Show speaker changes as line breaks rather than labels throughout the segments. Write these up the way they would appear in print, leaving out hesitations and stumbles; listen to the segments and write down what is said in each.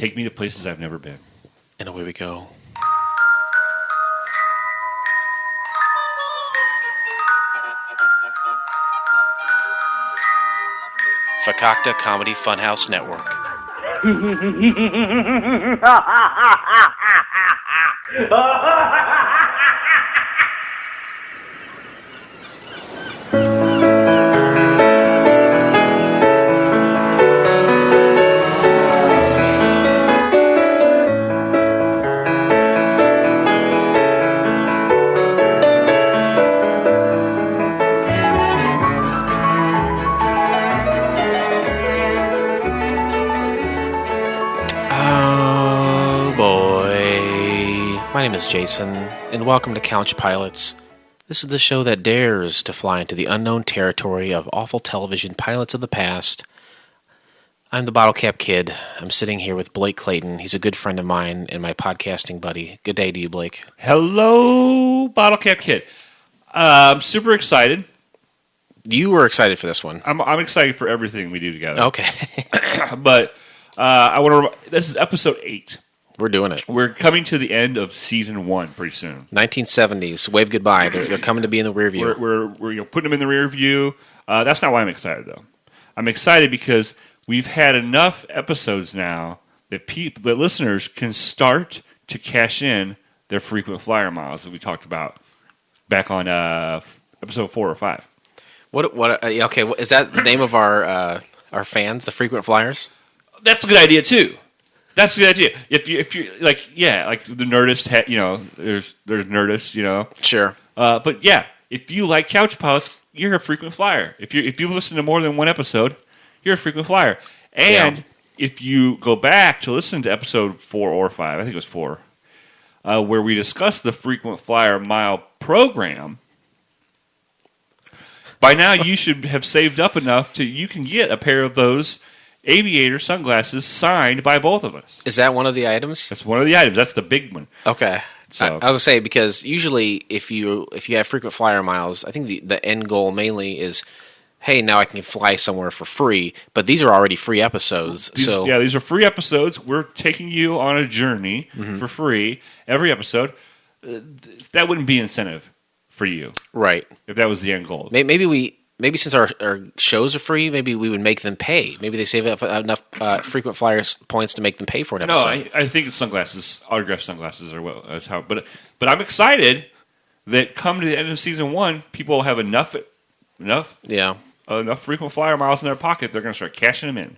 take me to places I've never been.
And away we go. Fakakta Comedy Funhouse Network. My name is Jason, and welcome to Couch Pilots. This is the show that dares to fly into the unknown territory of awful television pilots of the past. I'm the Bottle Cap Kid. I'm sitting here with Blake Clayton. He's a good friend of mine and my podcasting buddy. Good day to you, Blake.
Hello, Bottle Cap Kid. I'm super excited.
You were excited for this one.
I'm excited for everything we do together.
Okay.
But I want to. This is episode 8.
We're doing it.
We're coming to the end of season 1 pretty soon.
1970s. Wave goodbye. They're coming to be in the rear view.
We're putting them in the rear view. That's not why I'm excited, though. I'm excited because we've had enough episodes now that that listeners can start to cash in their frequent flyer miles that we talked about back on episode 4 or 5.
Okay, is that the name of our fans, the frequent flyers?
That's a good idea too. That's a good idea. If you like the Nerdist, there's Nerdist,
Sure.
But yeah, if you like Couch Pilots, you're a frequent flyer. If you listen to more than one episode, you're a frequent flyer. And if you go back to listen to episode 4 or 5, I think it was 4, where we discussed the frequent flyer mile program, by now you should have saved up enough you can get a pair of those aviator sunglasses signed by both of us.
Is that one of the items?
That's one of the items. That's the big one.
Okay.
So,
I was going to say, because usually if you have frequent flyer miles, I think the end goal mainly is, hey, now I can fly somewhere for free. But these are already free episodes.
these are free episodes. We're taking you on a journey for free every episode. That wouldn't be incentive for you.
Right.
If that was the end goal.
Maybe since our shows are free, maybe we would make them pay. Maybe they save up enough frequent flyers points to make them pay for an episode.
No, I think it's sunglasses, autographed sunglasses, that's how. But I'm excited that come to the end of season 1, people will have enough frequent flyer miles in their pocket. They're going to start cashing them in.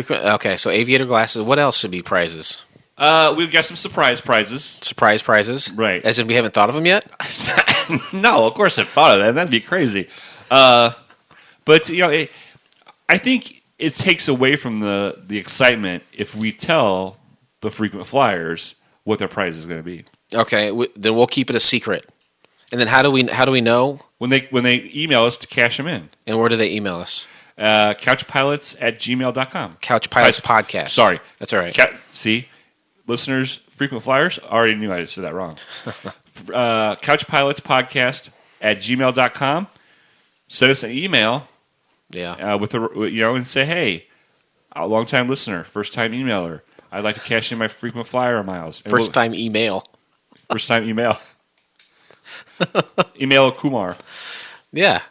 Okay, so aviator glasses. What else should be prizes?
We've got some surprise prizes.
Surprise prizes,
right?
As in we haven't thought of them yet.
No, of course I've thought of that. That'd be crazy. But I think it takes away from the excitement if we tell the frequent flyers what their prize is going to be. Okay,
then we'll keep it a secret. And then how do we know
when they email us to cash them in?
And where do they email us?
CouchPilots@gmail.com.
Couchpilots Podcast.
Sorry,
that's all right.
See, listeners, frequent flyers already knew I said that wrong. CouchPilotsPodcast@gmail.com. Send us an email, and say, "Hey, a long-time listener, first-time emailer. I'd like to cash in my frequent flyer miles."
First-time email.
First-time email. Email Kumar.
Yeah.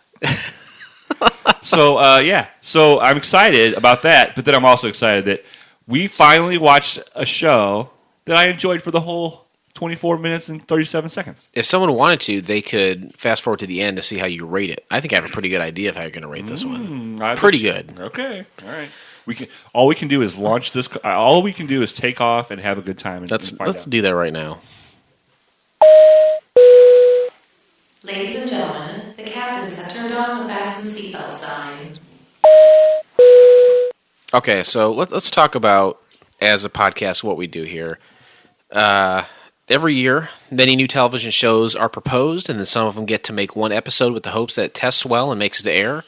So I'm excited about that, but then I'm also excited that we finally watched a show that I enjoyed for the whole 24 minutes and 37 seconds.
If someone wanted to, they could fast forward to the end to see how you rate it. I think I have a pretty good idea of how you're going to rate this one. Pretty good.
Okay. All right. All we can do is launch this. All we can do is take off and have a good time.
Let's do that right now.
Ladies and gentlemen, the captains have turned on the fasten seatbelt sign.
Okay, so let's talk about, as a podcast, what we do here. Every year, many new television shows are proposed, and then some of them get to make one episode with the hopes that it tests well and makes it to air.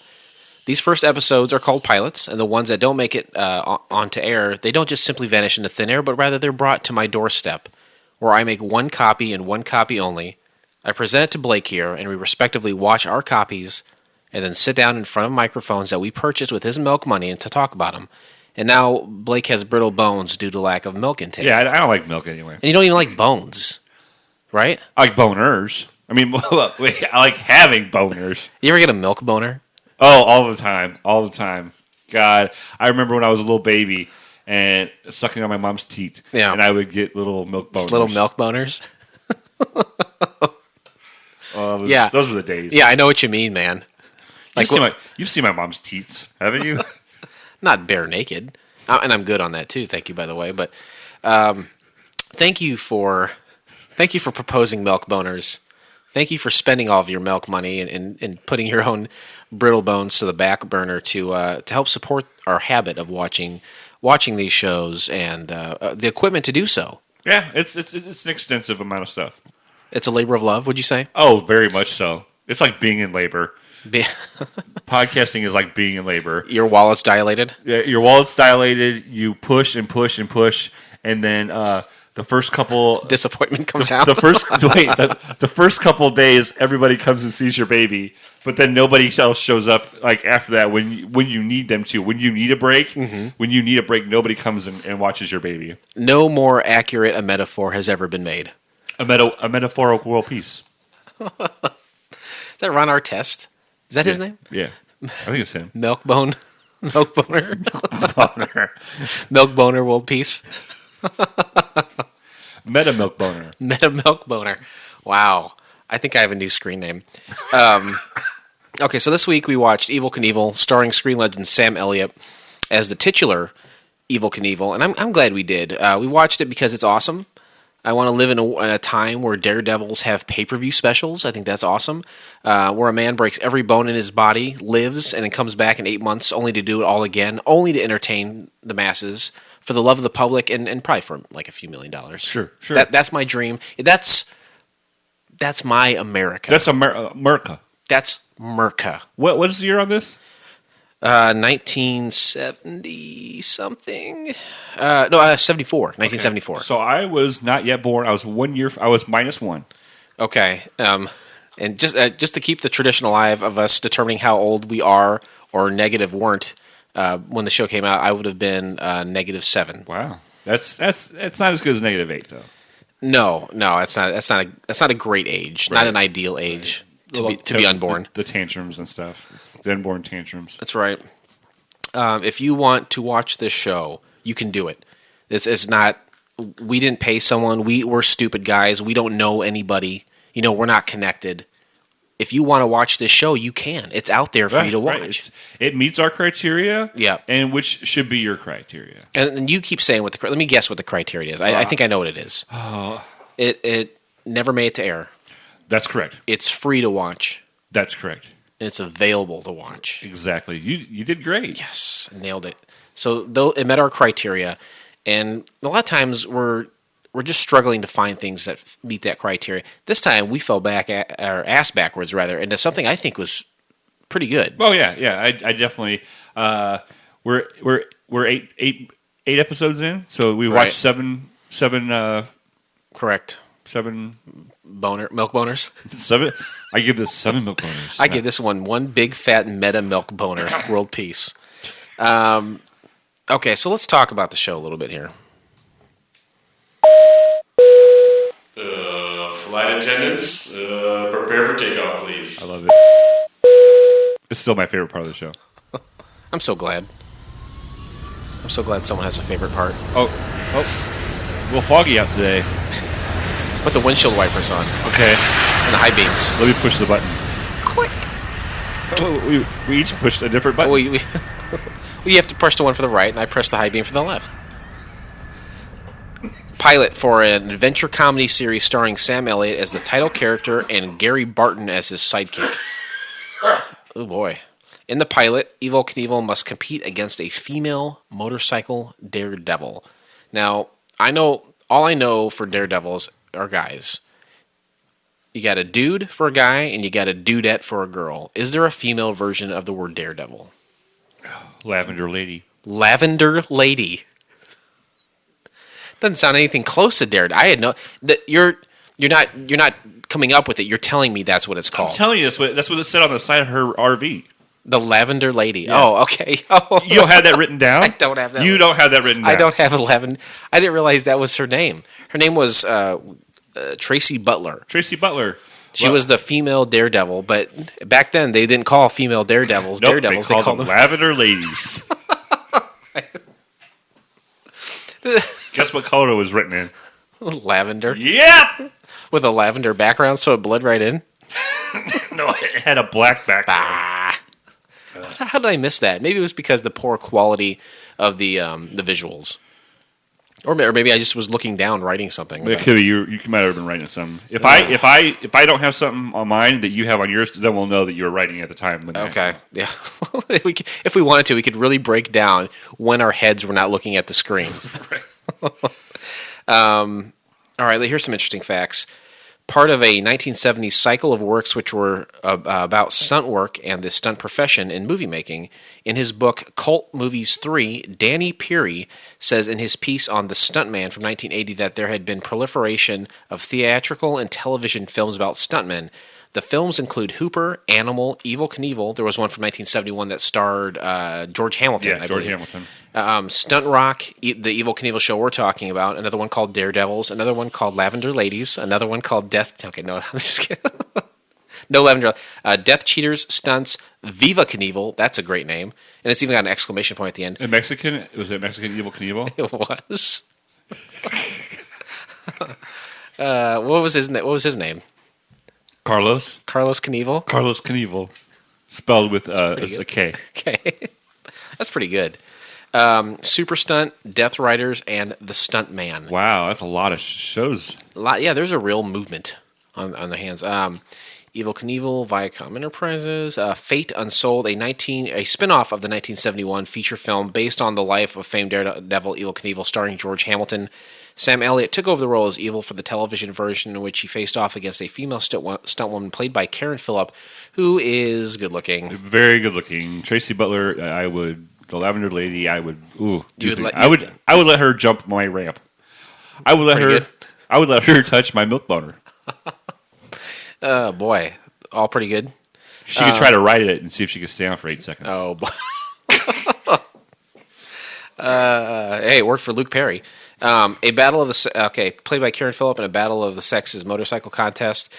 These first episodes are called pilots, and the ones that don't make it onto air, they don't just simply vanish into thin air, but rather they're brought to my doorstep, where I make one copy and one copy only. I present it to Blake here, and we respectively watch our copies, and then sit down in front of microphones that we purchased with his milk money and to talk about them. And now Blake has brittle bones due to lack of milk intake.
Yeah, I don't like milk anyway.
And you don't even like bones, right?
I like boners. I mean, wait, I like having boners.
You ever get a milk boner?
Oh, all the time. God, I remember when I was a little baby and sucking on my mom's teat, and I would get little milk boners.
Just little milk boners?
Those were the days.
Yeah, I know what you mean, man. Like
You've seen my mom's teats, haven't you?
Not bare naked. And I'm good on that too, thank you, by the way. But thank you for proposing milk boners. Thank you for spending all of your milk money and putting your own brittle bones to the back burner to help support our habit of watching these shows and the equipment to do so.
Yeah, it's an extensive amount of stuff.
It's a labor of love, would you say?
Oh, very much so. It's like being in labor. Podcasting is like being in labor.
Your wallet's dilated?
Yeah, your wallet's dilated. You push and push and push, and then the first couple
disappointment comes out.
The first couple days, everybody comes and sees your baby, but then nobody else shows up. Like after that, when you need them to, when you need a break, nobody comes and watches your baby.
No more accurate a metaphor has ever been made.
A metaphorical world peace.
Is that Ron Artest? Is that his name?
Yeah, I think it's him.
Milk boner.
Milk boner.
Milk boner world peace.
Meta milk boner.
Meta milk boner. Wow. I think I have a new screen name. Okay, so this week we watched Evel Knievel, starring screen legend Sam Elliott as the titular Evel Knievel, and I'm glad we did. We watched it because it's awesome. I want to live in a time where daredevils have pay-per-view specials. I think that's awesome. Where a man breaks every bone in his body, lives, and then comes back in 8 months only to do it all again, only to entertain the masses for the love of the public and probably for like a few $1 million.
Sure.
That's my dream. That's my America.
That's America.
That's Merca.
What's the year on this?
1970 something. 74. 1974.
Okay. So I was not yet born. I was 1 year. I was -1.
Okay. And just to keep the tradition alive of us determining how old we are or negative weren't when the show came out, I would have been -7.
Wow. That's not as good as -8 though.
No, that's not a great age. Right. Not an ideal age to be unborn.
The tantrums and stuff. The unborn tantrums.
That's right. If you want to watch this show, you can do it. It's not. We didn't pay someone. We're stupid guys. We don't know anybody. We're not connected. If you want to watch this show, you can. It's out there for you to watch.
Right. It meets our criteria.
Yeah.
And which should be your criteria.
And you keep saying let me guess what the criteria is. I think I know what it is. It never made it to air.
That's correct.
It's free to watch.
That's correct.
And it's available to watch.
Exactly. You did great.
Yes, nailed it. So though it met our criteria, and a lot of times we're just struggling to find things that meet that criteria. This time we fell back our ass backwards rather into something I think was pretty good.
Oh yeah. I definitely. We're eight episodes in, so we watched seven.
Correct.
7
milk boners.
7. I give this 7 milk boners.
I give this one big fat meta milk boner. World peace. Okay, so let's talk about the show a little bit here.
Flight attendants, prepare for takeoff, please.
I love it. It's still my favorite part of the show.
I'm so glad. I'm so glad someone has a favorite part.
Oh, a little foggy out today.
Put the windshield wipers on.
Okay.
And the high beams.
Let me push the button.
Click.
Oh, we each pushed a different button.
You have to push the one for the right, and I press the high beam for the left. Pilot for an adventure comedy series starring Sam Elliott as the title character and Gary Barton as his sidekick. Oh boy. In the pilot, Evel Knievel must compete against a female motorcycle daredevil. Now, all I know for daredevils are guys. You got a dude for a guy, and you got a dudette for a girl. Is there a female version of the word daredevil?
Lavender Lady.
Lavender Lady. Doesn't sound anything close to daredevil. I had no. You're not coming up with it. You're telling me that's what it's called.
I'm telling you, that's what it said on the side of her RV.
The Lavender Lady.
Yeah.
Oh, okay. Oh.
You don't have that written down?
I don't have that.
You don't have that written down.
I don't have 11. I didn't realize that was her name. Her name was Tracy Butler.
Tracy Butler.
She was the female daredevil, but back then they didn't call female daredevils daredevils.
They called them Lavender Ladies. Guess what color it was written in?
Lavender.
Yep!
With a lavender background, so it bled right in.
No, it had a black background.
How did I miss that? Maybe it was because the poor quality of the visuals. Or maybe I just was looking down, writing something.
It could be you might have been writing something. If I don't have something on mine that you have on yours, then we'll know that you were writing at the time.
Okay, yeah. If we wanted to, we could really break down when our heads were not looking at the screen. All right, here's some interesting facts. Part of a 1970s cycle of works which were about stunt work and the stunt profession in movie making. In his book Cult Movies 3, Danny Peary says in his piece on The Stuntman from 1980 that there had been proliferation of theatrical and television films about stuntmen. The films include Hooper, Animal, Evel Knievel. There was one from 1971 that starred George Hamilton, I believe.
Hamilton.
Stunt Rock, the Evel Knievel show we're talking about. Another one called Daredevils. Another one called Lavender Ladies. Another one called Death... Okay, no, I'm just kidding. No Lavender... Death Cheaters, Stunts, Viva Knievel. That's a great name. And it's even got an exclamation point at the end.
In Mexican? Was it Mexican Evel Knievel?
It was. What was his name?
Karlos
Knievel.
Karlos Knievel, spelled with a K.
Okay, that's pretty good. Super Stunt, Death Riders, and The Stunt Man.
Wow, that's a lot of shows.
Yeah, there's a real movement on the hands. Evel Knievel, Viacom Enterprises, Fate Unsold, a spin-off of the 1971 feature film based on the life of famed daredevil Evel Knievel, starring George Hamilton. Sam Elliott took over the role as Evil for the television version, in which he faced off against a female stuntwoman played by Karen Phillip, who is good-looking.
Very good-looking. Tracy Butler, the Lavender Lady, I would let her jump my ramp. I would let her touch my milk boner.
Oh boy, all pretty good.
She could try to ride it and see if she could stay on for 8 seconds.
Oh boy. Hey, it worked for Luke Perry. A battle of the played by Karen Phillip in a battle of the sexes motorcycle contest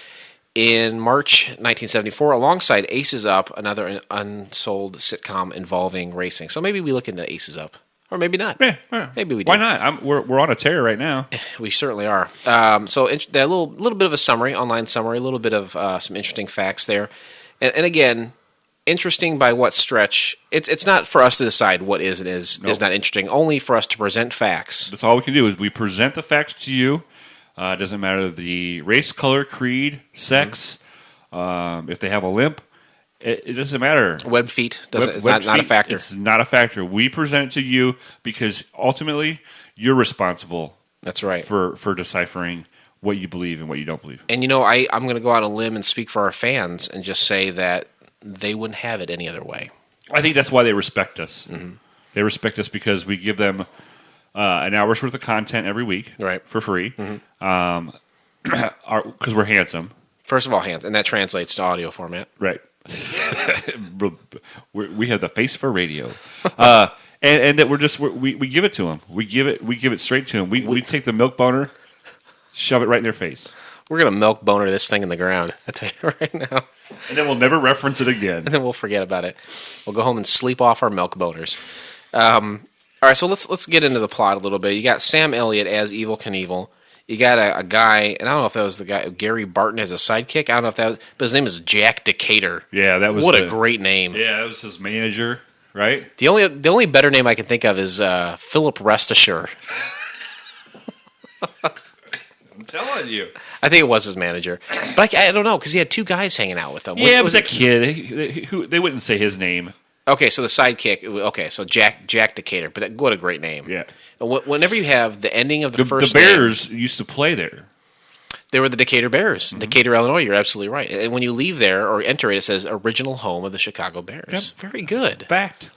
in March 1974, alongside Aces Up, another unsold sitcom involving racing. So maybe we look into Aces Up, or maybe not.
Yeah.
Maybe we do.
Why not? We're on a tear right now.
We certainly are. So a little bit of a summary, online summary, a little bit of some interesting facts there, and again. Interesting by what stretch? It's not for us to decide what is and is not interesting. Only for us to present facts.
That's all we can do is we present the facts to you. It doesn't matter the race, color, creed, sex. If they have a limp, it doesn't matter.
Webbed feet it's not a factor.
It's not a factor. We present it to you because ultimately you're responsible.
That's right
for deciphering what you believe and what you don't believe.
And I'm going to go out on a limb and speak for our fans and just say that. They wouldn't have it any other way.
I think that's why they respect us.
Mm-hmm.
They respect us because we give them an hour's worth of content every week,
right,
for free.
Mm-hmm.
Because we're handsome.
First of all, and that translates to audio format,
right? We have the face for radio, and that we give it to them. We give it straight to them. We take the milk boner, shove it right in their face.
We're gonna milk boner this thing in the ground. I tell you right now.
And then we'll never reference it again.
And then we'll forget about it. We'll go home and sleep off our milk boners. All right, so let's get into the plot a little bit. You got Sam Elliott as Evel Knievel. You got a guy, and I don't know if that was the guy, Gary Barton as a sidekick. I don't know if that was, but his name is Jack Decatur.
Yeah, that was
a great name.
Yeah, that was his manager, right?
The only better name I can think of is Philip Restasure.
I'm telling you.
I think it was his manager. But I don't know, because he had two guys hanging out with him.
Yeah, it was a kid. They wouldn't say his name.
Okay, so the sidekick. Okay, so Jack Decatur. But what a great name.
Yeah.
Whenever you have the ending of the first
The Bears used to play there.
They were the Decatur Bears. Mm-hmm. Decatur, Illinois. You're absolutely right. And when you leave there or enter it says original home of the Chicago Bears. Yep. Very good.
Fact.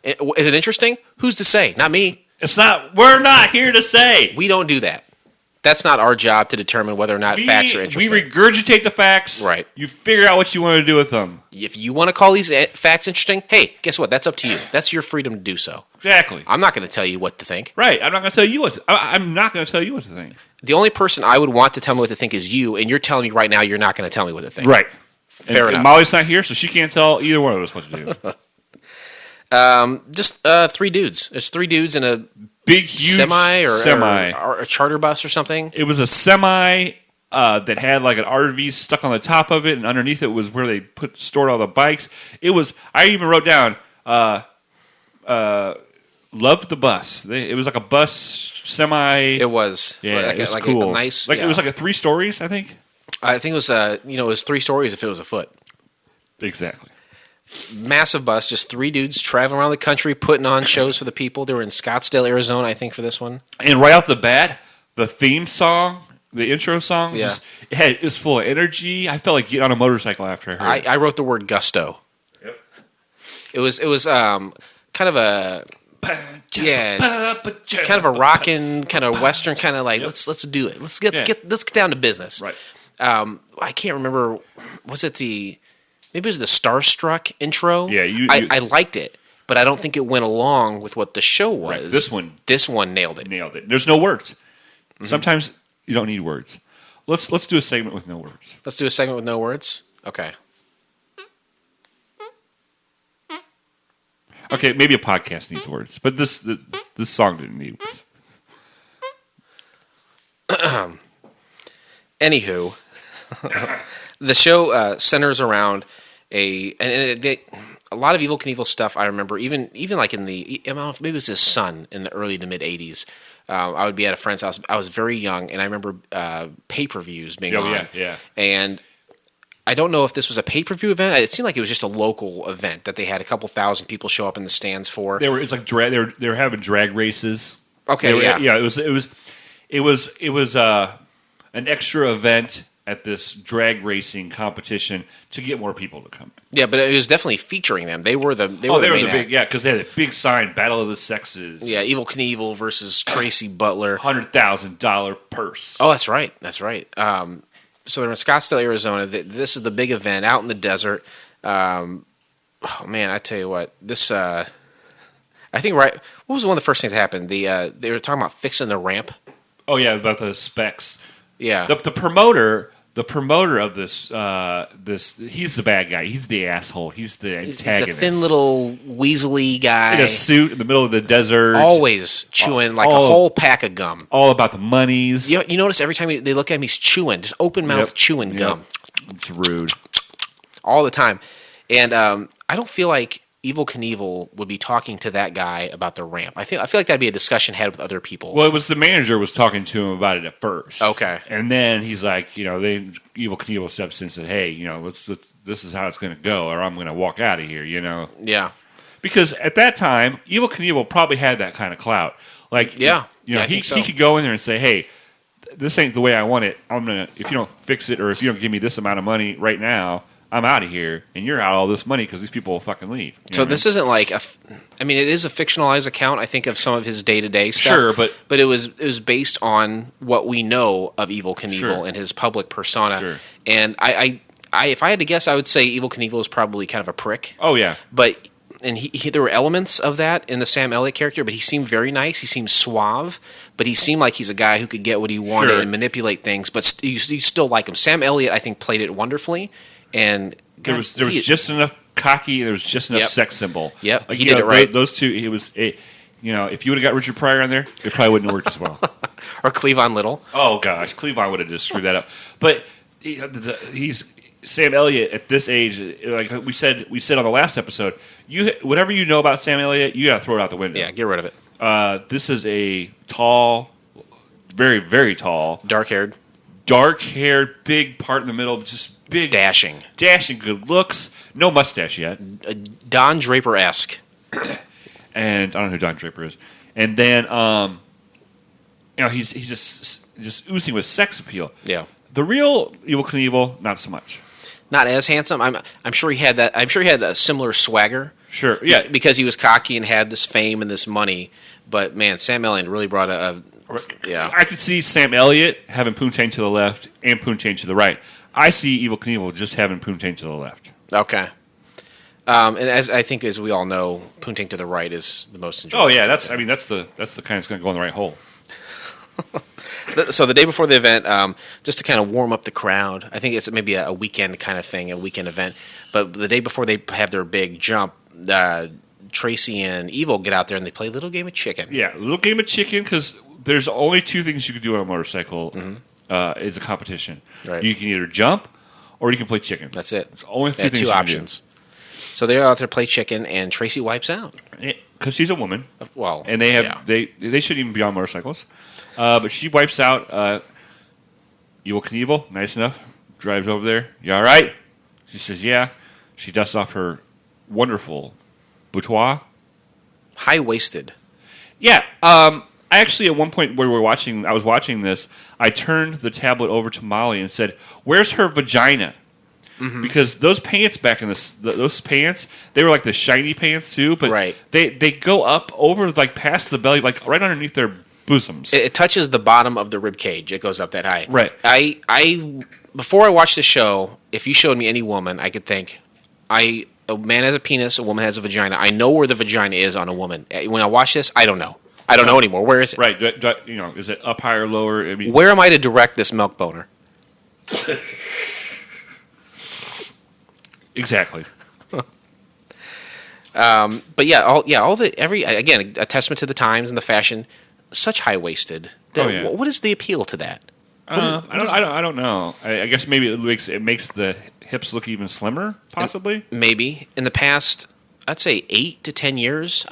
Is it interesting? Who's to say? Not me.
It's not. We're not here to say.
We don't do that. That's not our job to determine whether or not facts are interesting.
We regurgitate the facts.
Right.
You figure out what you want to do with them.
If you want to call these facts interesting, hey, guess what? That's up to you. That's your freedom to do so.
Exactly.
I'm not going to tell you what to think.
Right. I'm not going to tell you what. I'm not going to tell you what to think.
The only person I would want to tell me what to think is you, and you're telling me right now you're not going to tell me what to think.
Right.
Fair enough.
And Molly's not here, so she can't tell either one of us what to do.
Just 3 dudes. There's 3 dudes in a
Big, huge
semi.
or
a charter bus or something.
It was a semi that had like an RV stuck on the top of it, and underneath it was where they stored all the bikes. It was. I even wrote down, "Loved the bus." It was like a bus semi.
It was.
Yeah, it was cool.
A nice.
It was like a 3 stories, I think.
I think it was. It was 3 stories if it was a foot.
Exactly.
Massive bus, just 3 dudes traveling around the country, putting on shows for the people. They were in Scottsdale, Arizona, I think, for this one.
And right off the bat, the theme song, the intro song,
Yeah.
it was full of energy. I felt like getting on a motorcycle after I heard it.
I wrote the word gusto.
Yep.
It was kind of a kind of a rockin', kind of western, kind of like let's do it. Let's get down to business.
Right.
I can't remember. Was it maybe it was the Starstruck intro?
Yeah,
I liked it, but I don't think it went along with what the show was.
Right.
This one nailed it.
Nailed it. There's no words. Mm-hmm. Sometimes you don't need words. Let's do a segment with no words.
Let's do a segment with no words. Okay.
Okay, maybe a podcast needs words, but this song didn't need words.
Anywho, the show centers around a lot of Evel Knievel stuff. I remember even like in the, I don't know, maybe it was his son in the early to mid 80s. I would be at a friend's house. I was very young, and I remember pay-per-views being on.
Yeah.
And I don't know if this was a pay-per-view event. It seemed like it was just a local event that they had a couple thousand people show up in the stands for.
It's like drag. They were having drag races.
Okay,
yeah. It was an extra event at this drag racing competition to get more people to come.
Yeah, but it was definitely featuring them. They were the main
big, because they had a big sign, Battle of the Sexes.
Yeah, Evel Knievel versus Tracy Butler.
$100,000 purse.
Oh, that's right. So they're in Scottsdale, Arizona. This is the big event out in the desert. Oh man, I tell you what, this. I think what was one of the first things that happened? They were talking about fixing the ramp.
Oh yeah, about the specs.
Yeah,
the promoter of this, he's the bad guy. He's the asshole. He's the antagonist.
He's a thin little weaselly guy
in a suit in the middle of the desert,
always chewing a whole pack of gum.
All about the monies.
You notice every time they look at him, he's chewing, just open mouth chewing gum.
It's rude,
all the time. And I don't feel like Evel Knievel would be talking to that guy about the ramp. I feel like that'd be a discussion had with other people.
Well, it was the manager was talking to him about it at first.
Okay,
and then he's like, Evel Knievel steps in and said, "Hey, this is how it's going to go, or I'm going to walk out of here."
Yeah,
because at that time, Evel Knievel probably had that kind of clout. Like, he could go in there and say, "Hey, this ain't the way I want it. If you don't fix it, or if you don't give me this amount of money right now, I'm out of here, and you're out all this money because these people will fucking leave."
So this isn't like it is a fictionalized account, I think, of some of his day-to-day stuff.
Sure,
but it was based on what we know of Evel Knievel and his public persona.
Sure.
And I if I had to guess, I would say Evel Knievel is probably kind of a prick.
Oh yeah,
but there were elements of that in the Sam Elliott character, but he seemed very nice. He seemed suave, but he seemed like he's a guy who could get what he wanted and manipulate things. But you still like him. Sam Elliott, I think, played it wonderfully. And
there was just enough cocky. There was just enough sex symbol.
Yep, he did it right.
Those two. It was if you would have got Richard Pryor on there, it probably wouldn't have worked as well.
Or Cleavon Little.
Oh gosh, Cleavon would have just screwed that up. But he's Sam Elliott at this age. Like we said on the last episode, whatever you know about Sam Elliott, you got to throw it out the window.
Yeah, get rid of it.
This is a tall, very very tall, dark-haired, big part in the middle, just big,
dashing,
good looks. No mustache yet.
Don Draper-esque.
And I don't know who Don Draper is. And then, he's just oozing with sex appeal.
Yeah.
The real Evel Knievel, not so much.
Not as handsome. I'm sure he had that. I'm sure he had a similar swagger.
Sure. Yeah.
Because he was cocky and had this fame and this money. But man, Sam Elliott really brought Yeah.
I could see Sam Elliott having Poontang to the left and Poontang to the right. I see Evel Knievel just having Poontang to the left.
Okay. And as we all know, Poontang to the right is the most enjoyable.
Oh yeah, that's the kind that's going to go in the right hole.
So the day before the event, just to kind of warm up the crowd, I think it's maybe a weekend kind of thing, a weekend event. But the day before they have their big jump, Tracy and Evel get out there and they play a little game of chicken.
Yeah, a little game of chicken, because there's only two things you can do on a motorcycle. Is a competition.
Right.
You can either jump or you can play chicken.
That's it.
It's only
They have
things
two
you can
options. So they're out there play chicken, and Tracy wipes out.
Because she's a woman.
Well,
And they have
yeah.
they shouldn't even be on motorcycles. But she wipes out Evel Knievel, nice enough, drives over there. You all right? She says, yeah. She dusts off her wonderful boudoir.
High-waisted.
Yeah. I actually, at one point where I was watching this, I turned the tablet over to Molly and said, where's her vagina? Mm-hmm. Because those pants back in those pants, they were like the shiny pants too, but
Right.
they go up over, like, past the belly, like right underneath their bosoms.
It touches the bottom of the rib cage. It goes up that high.
Right.
I before I watched the show, if you showed me any woman, I could think, a man has a penis, a woman has a vagina. I know where the vagina is on a woman. When I watch this, I don't know. I don't know anymore. Where is it?
Right. Is it up higher, lower? I mean,
Where am I to direct this milk boner?
exactly.
But again, a testament to the times and the fashion. Such high waisted.
Yeah.
What is the appeal to that?
I don't know. I guess maybe it makes the hips look even slimmer, possibly.
Maybe in the past, I'd say 8 to 10 years,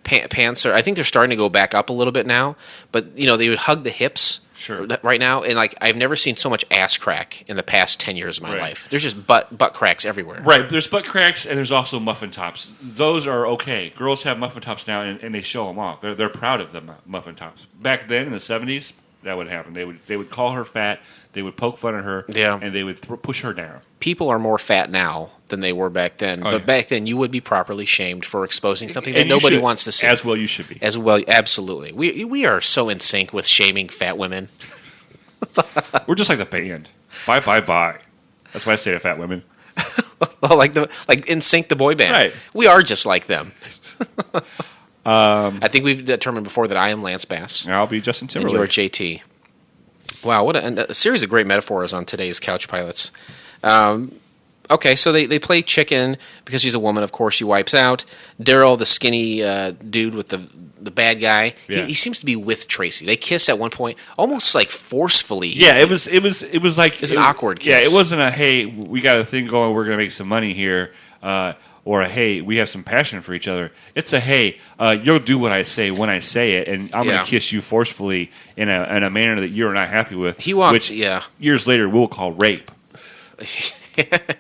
pants are. I think they're starting to go back up a little bit now. But they would hug the hips.
Sure.
Right now, and I've never seen so much ass crack in the past 10 years of my
Right.
life. There's just butt cracks everywhere.
Right. There's butt cracks and there's also muffin tops. Those are okay. Girls have muffin tops now, and they show them off. They're proud of the muffin tops. Back then in the 70s, that would happen. They would call her fat. They would poke fun at her.
Yeah.
And they would push her down.
People are more fat now than they were back then.
Oh,
but
yeah.
back then, you would be properly shamed for exposing something
And
that
you
nobody
should.
wants to see.
As well, you should be.
As well, absolutely. We are so in sync with shaming fat women.
We're just like the band. Bye, bye, bye. That's why I say to fat women.
Well, like in sync, the boy band.
Right.
We are just like them. I think we've determined before that I am Lance Bass.
I'll be Justin
And
Timberlake.
you are JT. Wow, what a series of great metaphors on today's Couch Pilots. Okay, so they play chicken because she's a woman. Of course, she wipes out. Darrel, the skinny dude with the bad guy,
Yeah.
he seems to be with Tracy. They kiss at one point, almost like forcefully.
Yeah, it was like
It's an awkward kiss.
Yeah, it wasn't a hey, we got a thing going, we're gonna make some money here, or a hey, we have some passion for each other. It's a hey, you'll do what I say when I say it, and I'm
Yeah.
gonna kiss you forcefully in a manner that you're not happy with.
He walked.
which
Yeah,
years later we'll call rape.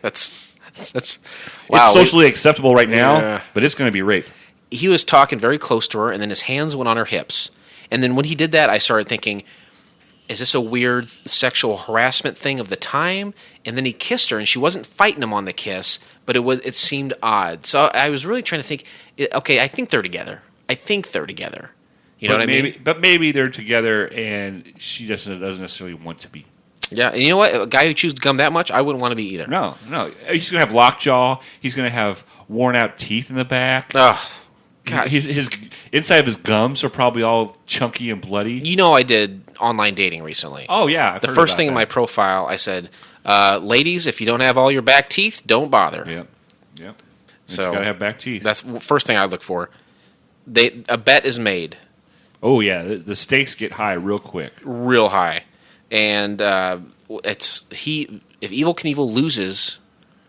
that's
It's
wow.
socially acceptable right now,
Yeah.
but it's going to be rape.
He was talking very close to her, and then his hands went on her hips. And then when he did that, I started thinking, is this a weird sexual harassment thing of the time? And then he kissed her, and she wasn't fighting him on the kiss, but it seemed odd. So I was really trying to think, okay, I think they're together. You know what I mean?
But maybe they're together, and she doesn't necessarily want to be.
Yeah, and you know what? A guy who chews gum that much, I wouldn't want to be either.
No. He's going to have lockjaw. He's going to have worn out teeth in the back.
Ugh. God.
His inside of his gums are probably all chunky and bloody.
You know I did online dating recently.
Oh yeah,
The first thing in my profile, I said, ladies, if you don't have all your back teeth, don't bother.
Yep.
So
It's got to have back teeth.
That's the first thing I look for. A bet is made
Oh yeah, the stakes get high real quick.
real high. And if Evel Knievel loses,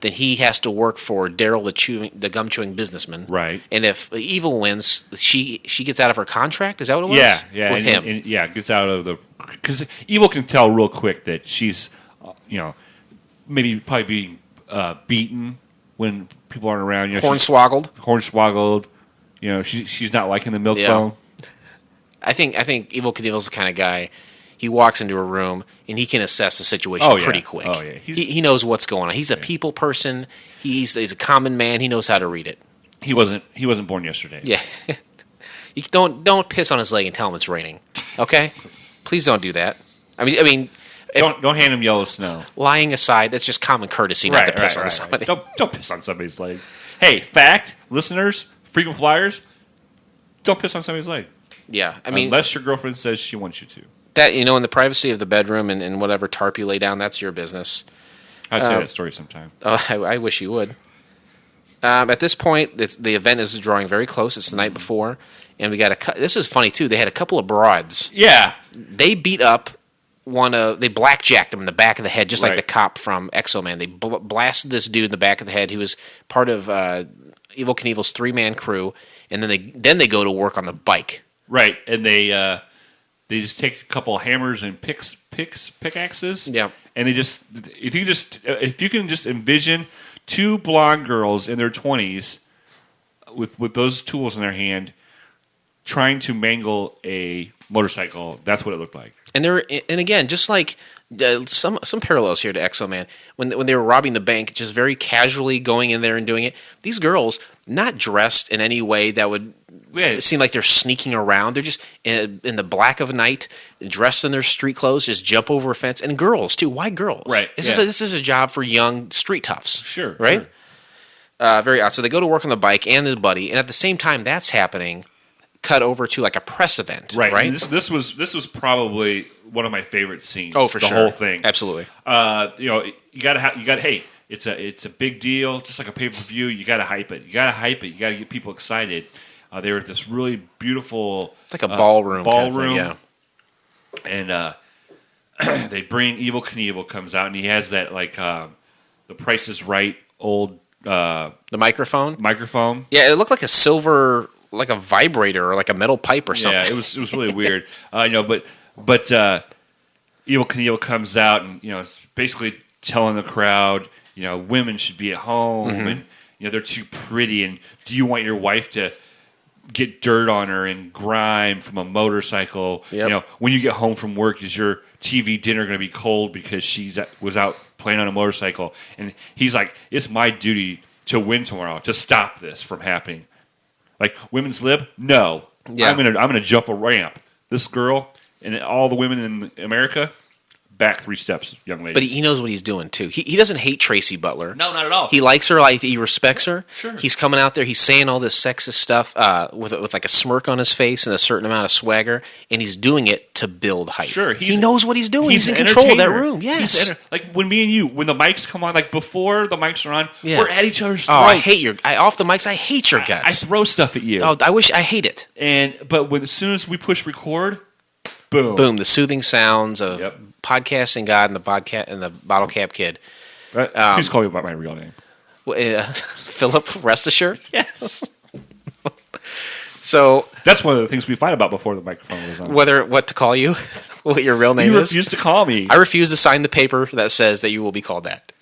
then he has to work for Darrel, the gum chewing businessman.
Right.
And if Evel wins, she gets out of her contract. Is that what it was?
Yeah,
With him.
and gets out of the because Evel can tell real quick that she's, maybe probably being beaten when people aren't around.
Hornswoggled.
Hornswoggled. She's not liking the milk
Yeah.
bone.
I think Evel Knievel's the kind of guy. He walks into a room and he can assess the situation
Oh, yeah.
pretty quick.
Oh, yeah.
He knows what's going on. He's a people person. He's a common man. He knows how to read it.
He wasn't born yesterday.
Yeah. You don't piss on his leg and tell him it's raining. Okay, please don't do that. I mean,
don't hand him yellow snow.
Lying aside, that's just common courtesy not to piss on somebody.
Don't piss on somebody's leg. Hey, fact, listeners, frequent flyers, don't piss on somebody's leg.
Yeah, I mean,
unless your girlfriend says she wants you to.
That, in the privacy of the bedroom and whatever tarp you lay down, that's your business.
I'll tell you that story sometime.
Oh, I wish you would. At this point, the event is drawing very close. It's the night before, and we got this is funny too. They had a couple of broads.
Yeah,
they beat up they blackjacked him in the back of the head, just like the cop from Exo-Man. They blasted this dude in the back of the head. He was part of Evel Knievel's 3-man crew, and then they go to work on the bike.
Right, and they just take a couple of hammers and pickaxes.
Yeah,
and if you can just envision two blonde girls in their 20s with those tools in their hand, trying to mangle a motorcycle. That's what it looked like.
And again, just like some parallels here to Exo-Man, when they were robbing the bank, just very casually going in there and doing it. These girls, not dressed in any way that would seem like they're sneaking around. They're just in the black of night, dressed in their street clothes, just jump over a fence. And girls too. Why girls?
Right.
This is a job for young street toughs.
Sure.
Right.
Sure.
Very odd. So they go to work on the bike and the buddy, and at the same time that's happening, cut over to like a press event. Right.
This was probably one of my favorite scenes.
Oh, for
the
sure.
whole thing.
Absolutely.
You got. Hey, it's a big deal. Just like a pay per view, you got to hype it. You got to get people excited. They were at this really beautiful.
It's like a ballroom.
Ballroom.
Kind of
thing, yeah. And they bring Evel Knievel comes out, and he has that the Price is Right old
the microphone. Yeah, it looked like a silver, like a vibrator or like a metal pipe or something.
Yeah, it was really weird. But Evel Knievel comes out and it's basically telling the crowd, women should be at home and they're too pretty, and do you want your wife to get dirt on her and grime from a motorcycle?
Yep.
When you get home from work, is your TV dinner going to be cold because she was out playing on a motorcycle? And he's like, it's my duty to win tomorrow, to stop this from happening. Like, women's lib? No.
Yeah.
I'm gonna jump a ramp. This girl and all the women in America, back 3 steps, young lady.
But he knows what he's doing too. He doesn't hate Tracy Butler.
No, not at all.
He likes her. Like, he respects her.
Sure.
He's coming out there. He's saying all this sexist stuff with like a smirk on his face and a certain amount of swagger, and he's doing it to build hype.
Sure,
he knows what he's doing. He's in
an
control of that
entertainer.
room. Yes.
Like when me and you, when the mics come on, like before the mics are on,
Yeah.
we're at each other's throats.
Oh, I hate off the mics. I hate your
I
guts.
throw stuff at you.
I hate it.
But as soon as we push record, boom,
Boom. The soothing sounds of
Yep.
podcasting God and the bottle cap kid.
Please call me by my real name.
Philip, rest assured.
Yes.
So
That's one of the things we fight about before the microphone was on.
what to call you, what your real name
You
is.
refused to call me.
I refuse to sign the paper that says that you will be called that.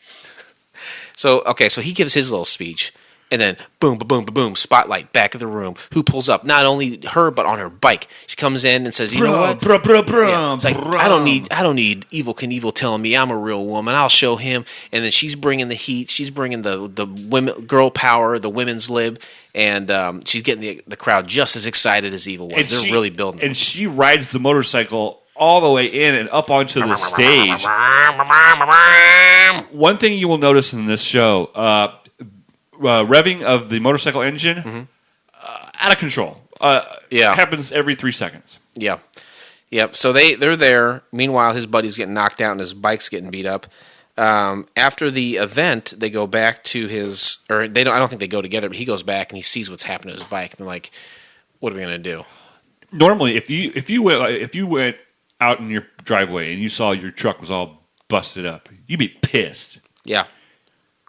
So he gives his little speech, and then boom, boom, boom, boom, spotlight, back of the room. Who pulls up? Not only her, but on her bike. She comes in and says, "You know what? Yeah. It's like, I don't need Evel Knievel telling me I'm a real woman. I'll show him." And then she's bringing the heat. She's bringing the women, girl power, the women's lib, and she's getting the crowd just as excited as Evel was. They're really building.
And she rides the motorcycle all the way in and up onto the stage. One thing you will notice in this show, revving of the motorcycle engine, out of control. Happens every 3 seconds.
Yeah. Yep. So they're there. Meanwhile, his buddy's getting knocked out and his bike's getting beat up. After the event, they go back to his, or they don't. I don't think they go together, but he goes back and he sees what's happened to his bike, and they're like, "What are we gonna do?"
Normally, if you went out in your driveway and you saw your truck was all busted up, you'd be pissed.
Yeah.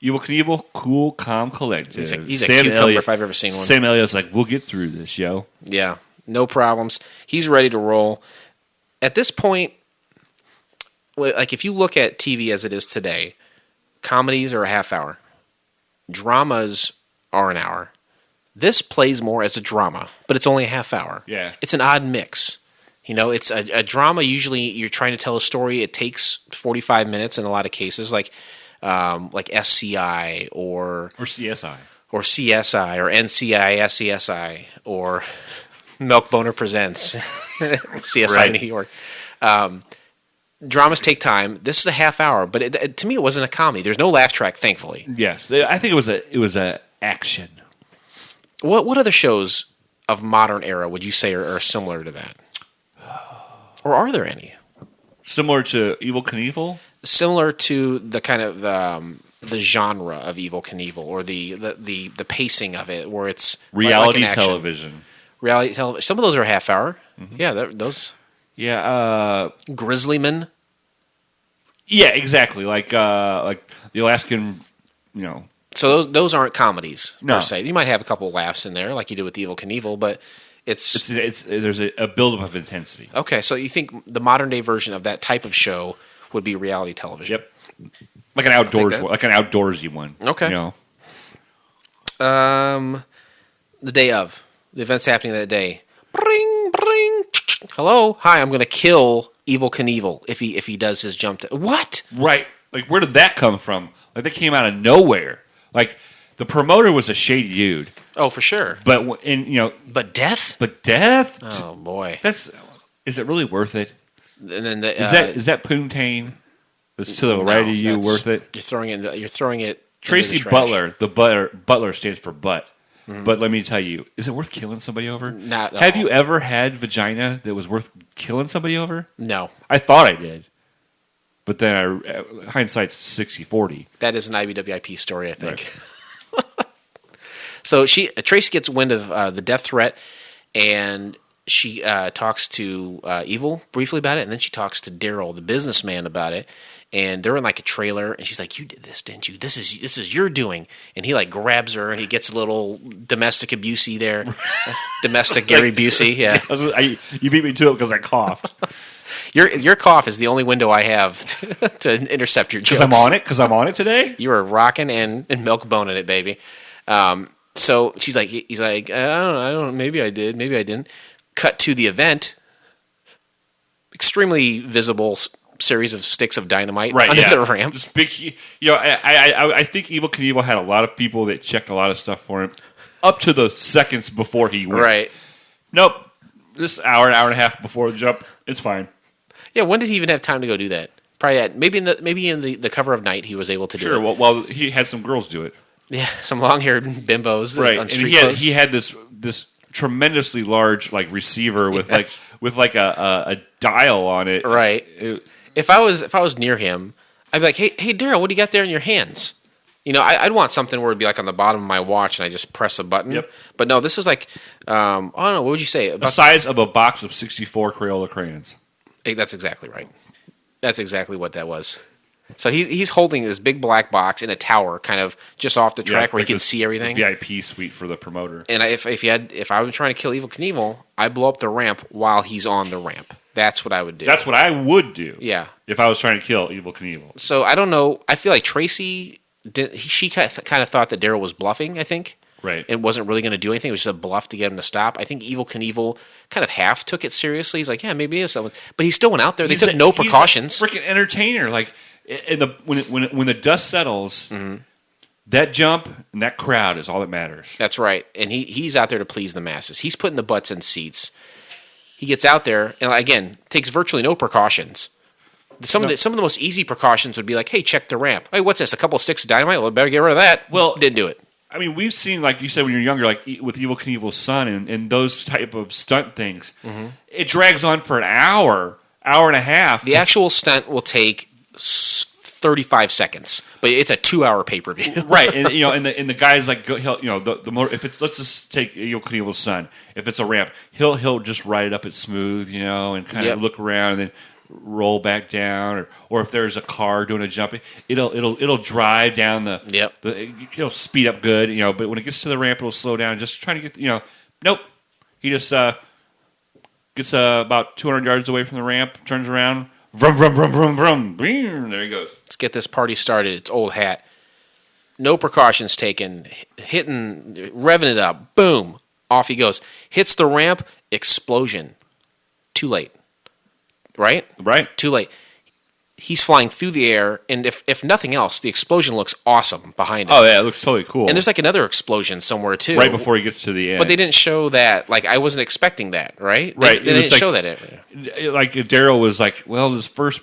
Evel Knievel, cool, calm, collected.
He's a cucumber
Elliott,
if I've ever seen one.
Sam Elliott's like, we'll get through this, yo.
Yeah, no problems. He's ready to roll. At this point, like if you look at TV as it is today, comedies are a half hour. Dramas are an hour. This plays more as a drama, but it's only a half hour.
Yeah.
It's an odd mix. It's a drama. Usually you're trying to tell a story. It takes 45 minutes in a lot of cases, like SCI or
CSI.
Or CSI or NCI, SCSI or Milk Boner Presents. CSI
Right.
New York. Dramas take time. This is a half hour, but to me, it wasn't a comedy. There's no laugh track, thankfully.
Yes, I think it was a action.
What other shows of modern era would you say are similar to that? Or are there any?
Similar to Evel Knievel?
Similar to the kind of the genre of Evel Knievel, or the pacing of it, where it's
Reality
like an action.
television.
Reality television. Some of those are a half hour.
Mm-hmm.
Yeah, those
Yeah,
Grizzlymen.
yeah, exactly. Like the Alaskan,
So those aren't comedies
No.
per se. You might have a couple laughs in there, like you did with Evel Knievel, but it's
there's a buildup of intensity.
okay. So you think the modern day version of that type of show would be reality television?
Yep, like an outdoors
that.
one, like an outdoorsy one.
Okay. The day of the events happening that day. Bring, bring. Hello, hi. I'm going to kill Evel Knievel if he does his jump. What?
Right. Like, where did that come from? Like, that came out of nowhere. Like, the promoter was a shady dude.
Oh, for sure.
But
But death.
but death.
Oh boy.
Is it really worth it?
And then
Is that poontang that's to the right of you
that's-
worth it?
You're throwing it. You're throwing it.
Tracy
into the trash.
Butler, Butler stands for butt. But let me tell you, is it worth killing somebody over?
Not at
Have
all.
you ever had vagina that was worth killing somebody over?
No,
I thought I did. But then hindsight's 60-40.
that is an IBWIP story, I think. So Tracy gets wind of the death threat, and she talks to Evel briefly about it, and then she talks to Darrel, the businessman, about it. And they're in like a trailer, and she's like, "You did this, didn't you? This is your doing." And he like grabs her, and he gets a little domestic abusey there, domestic Gary Busey. Yeah,
You beat me to it because I coughed.
your cough is the only window I have to intercept your jokes.
Because I'm on it today.
You were rocking and milk boning it, baby. So he's like, I don't know, maybe I did, maybe I didn't. Cut to the event. Extremely visible series of sticks of dynamite under the ramp.
Just big, I think Evel Knievel had a lot of people that checked a lot of stuff for him up to the seconds before he went.
Right.
Nope. This hour and a half before the jump, it's fine.
Yeah. When did he even have time to go do that? Probably maybe in the cover of Night he was able to do
Sure.
it.
Well, he had some girls do it.
Yeah, some long-haired bimbos
Right.
on
And
street clothes.
he had this tremendously large receiver with a dial on it.
Right. If I was near him, I'd be like, hey Darrel, what do you got there in your hands? I'd want something where it'd be like on the bottom of my watch and I just press a button.
Yep.
But no, this is like, I don't know, what would you say?
The size of a box of 64 Crayola crayons.
That's exactly right. That's exactly what that was. So he's holding this big black box in a tower, kind of just off the track where he can see everything.
VIP suite for the promoter.
And if I was trying to kill Evel Knievel, I'd blow up the ramp while he's on the ramp. That's what I would do.
That's what I would do.
Yeah.
If I was trying to kill Evel Knievel.
So I don't know. I feel like Tracy she kind of thought that Darrel was bluffing. I think.
Right.
And wasn't really going to do anything. It was just a bluff to get him to stop. I think Evel Knievel kind of half took it seriously. He's like, yeah, maybe it is someone. But he still went out there. They took no precautions.
He's a freaking entertainer. Like when the dust settles, that jump and that crowd is all that matters.
That's right. And he's out there to please the masses. He's putting the butts in seats. He gets out there and again takes virtually no precautions. Some of the most easy precautions would be like, hey, check the ramp. Hey, what's this? A couple of sticks of dynamite? Well, better get rid of that.
Well,
didn't do it.
I mean, we've seen, like you said, when you're younger, like with Evel Knievel's son and those type of stunt things, it drags on for an hour and a half.
The actual stunt will take 35 seconds, but it's a 2-hour pay-per-view.
Right, and the guy's like, the motor. If it's, let's just take Evel Knievel's son. If it's a ramp, he'll just ride it up it smooth, and kind of look around and then roll back down, or if there's a car doing a jump, it'll drive down it'll speed up good, but when it gets to the ramp, it'll slow down. Just trying to get, nope. He just gets about 200 yards away from the ramp, turns around, vroom, vroom, vroom, vroom, vroom, boom, there he goes.
Let's get this party started. It's old hat. No precautions taken. Revving it up. Boom. Off he goes. Hits the ramp. Explosion. Too late. Right?
Right.
Too late. he's flying through the air, and if nothing else, the explosion looks awesome behind him.
Oh, yeah, it looks totally cool.
And there's like another explosion somewhere, too.
Right before he gets to the end.
But they didn't show that. Like, I wasn't expecting that, right?
Right.
They didn't show that.
Like, Darrel was like, well, this first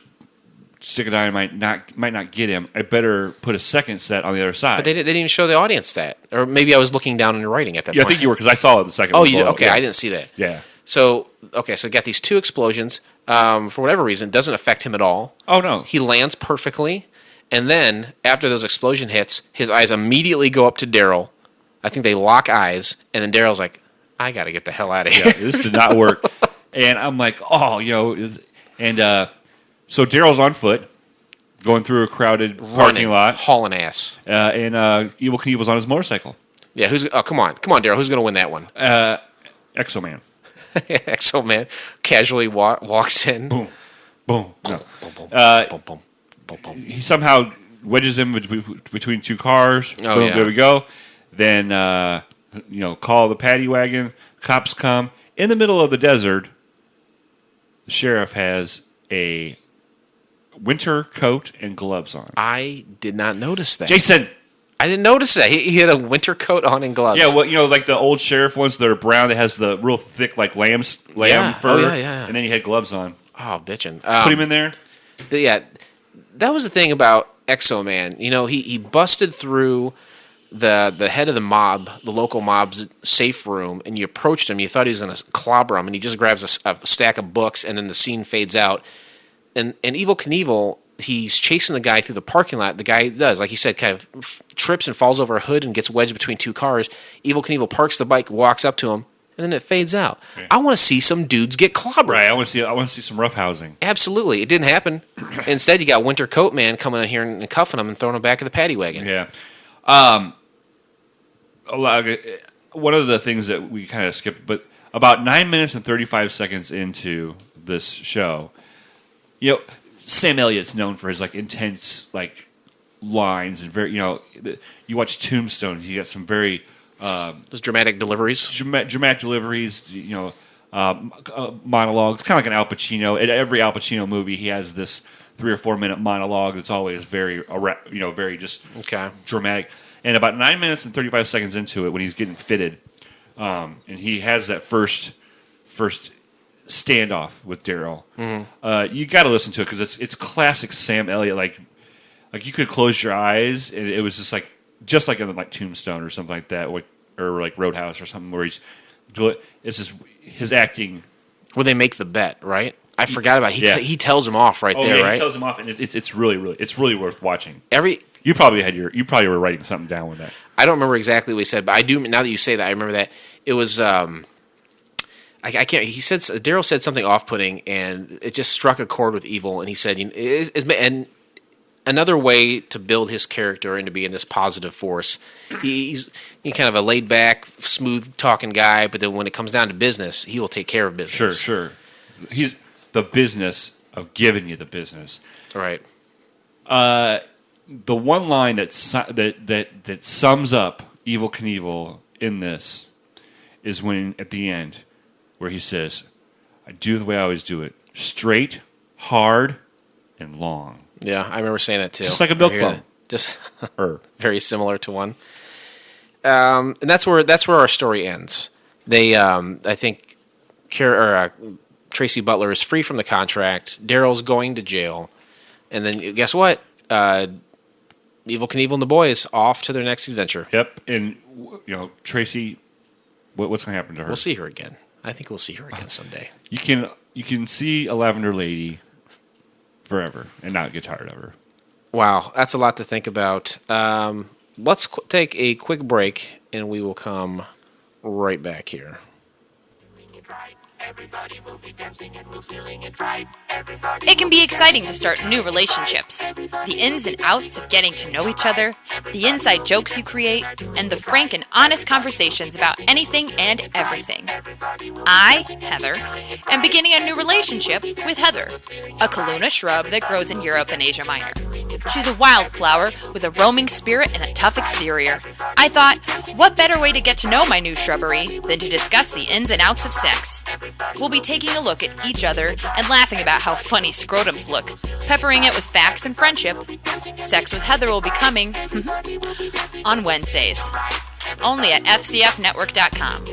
stick of dynamite might not get him. I better put a second set on the other side.
But they didn't even show the audience that. Or maybe I was looking down in the writing at that point.
I think you were, because I saw it the second
Oh,
one.
you did? Okay,
yeah.
I didn't see that.
Yeah.
So you got these two explosions. For whatever reason, it doesn't affect him at all.
Oh, no.
He lands perfectly. And then, after those explosion hits, his eyes immediately go up to Darrel. I think they lock eyes. And then Darrel's like, I got to get the hell out of here.
Yeah, this did not work. And I'm like, oh, and so Darrel's on foot, going through a crowded parking lot.
Hauling ass.
And Evel Knievel's on his motorcycle.
Yeah, come on, Darrel. Who's going to win that one?
Exo-Man.
Exo Man casually walks in.
Boom. Boom. No.
Boom, boom, boom, boom, boom, boom.
He somehow wedges him between two cars.
Oh,
Boom,
yeah.
there we go. Then, call the paddy wagon. Cops come. In the middle of the desert, the sheriff has a winter coat and gloves on.
I did not notice that.
Jason!
I didn't notice that. He had a winter coat on and gloves.
Yeah, well, like the old sheriff ones that are brown that has the real thick, like lamb
Yeah.
fur.
Oh, yeah.
And then he had gloves on.
Oh, bitchin'.
Put him in there.
That was the thing about Exo Man. He busted through the head of the mob, the local mob's safe room, and you approached him. You thought he was going to clobber him, and he just grabs a stack of books, and then the scene fades out. And Evel Knievel, he's chasing the guy through the parking lot. The guy does, like you said, kind of trips and falls over a hood and gets wedged between two cars. Evel Knievel parks the bike, walks up to him, and then it fades out.
Yeah.
I want to see some dudes get clobbered.
Right, I want to see some roughhousing.
Absolutely. It didn't happen. Instead, you got Winter Coat Man coming in here and cuffing him and throwing him back of the paddy wagon.
Yeah. One of the things that we kind of skipped, but about 9 minutes and 35 seconds into this show, Sam Elliott's known for his intense lines and very you watch Tombstone, you got some very
Those dramatic deliveries.
dramatic deliveries, monologues, kind of like an Al Pacino. In every Al Pacino movie, he has this 3 or 4 minute monologue that's always very very just dramatic. And about 9 minutes and 35 seconds into it, when he's getting fitted, and he has that first standoff with Darrel, you got to listen to it because it's classic Sam Elliott. Like you could close your eyes, and it was just like in Tombstone or something like that, or like Roadhouse or something where it's just his acting.
Where they make the bet, right? I forgot about it. He tells him off right there, right?
He tells him off, and it's really worth watching.
You
probably were writing something down with that.
I don't remember exactly what he said, but I do. Now that you say that, I remember that it was. I can't. Darrel said something off-putting, and it just struck a chord with Evel. And he said, and another way to build his character and to be in this positive force. He's kind of a laid-back, smooth-talking guy, but then when it comes down to business, he will take care of business.
Sure. He's the business of giving you the business.
Right.
The one line that sums up Evel Knievel in this is when at the end where he says, "I do the way I always do it: straight, hard, and long."
Yeah, I remember saying that too.
Just like a milk bone.
Just very similar to one. And that's where our story ends. They, I think, Tracy Butler is free from the contract. Darrel's going to jail, and then guess what? Evel Knievel and the boys off to their next adventure.
Yep, and Tracy, what's going to happen to her?
We'll see her again. I think we'll see her again someday.
You can see a Lavender Lady forever and not get tired of her.
Wow, that's a lot to think about. Let's take a quick break, and we will come right back here.
It can be exciting to start new relationships. The ins and outs of getting to know each other, the inside jokes you create, and the frank and honest conversations about anything and everything. I, Heather, am beginning a new relationship with Heather, a Kaluna shrub that grows in Europe and Asia Minor. She's a wildflower with a roaming spirit and a tough exterior. I thought, what better way to get to know my new shrubbery than to discuss the ins and outs of sex? We'll be taking a look at each other and laughing about how funny scrotums look, peppering it with facts and friendship. Sex with Heather will be coming on Wednesdays, only at fcfnetwork.com.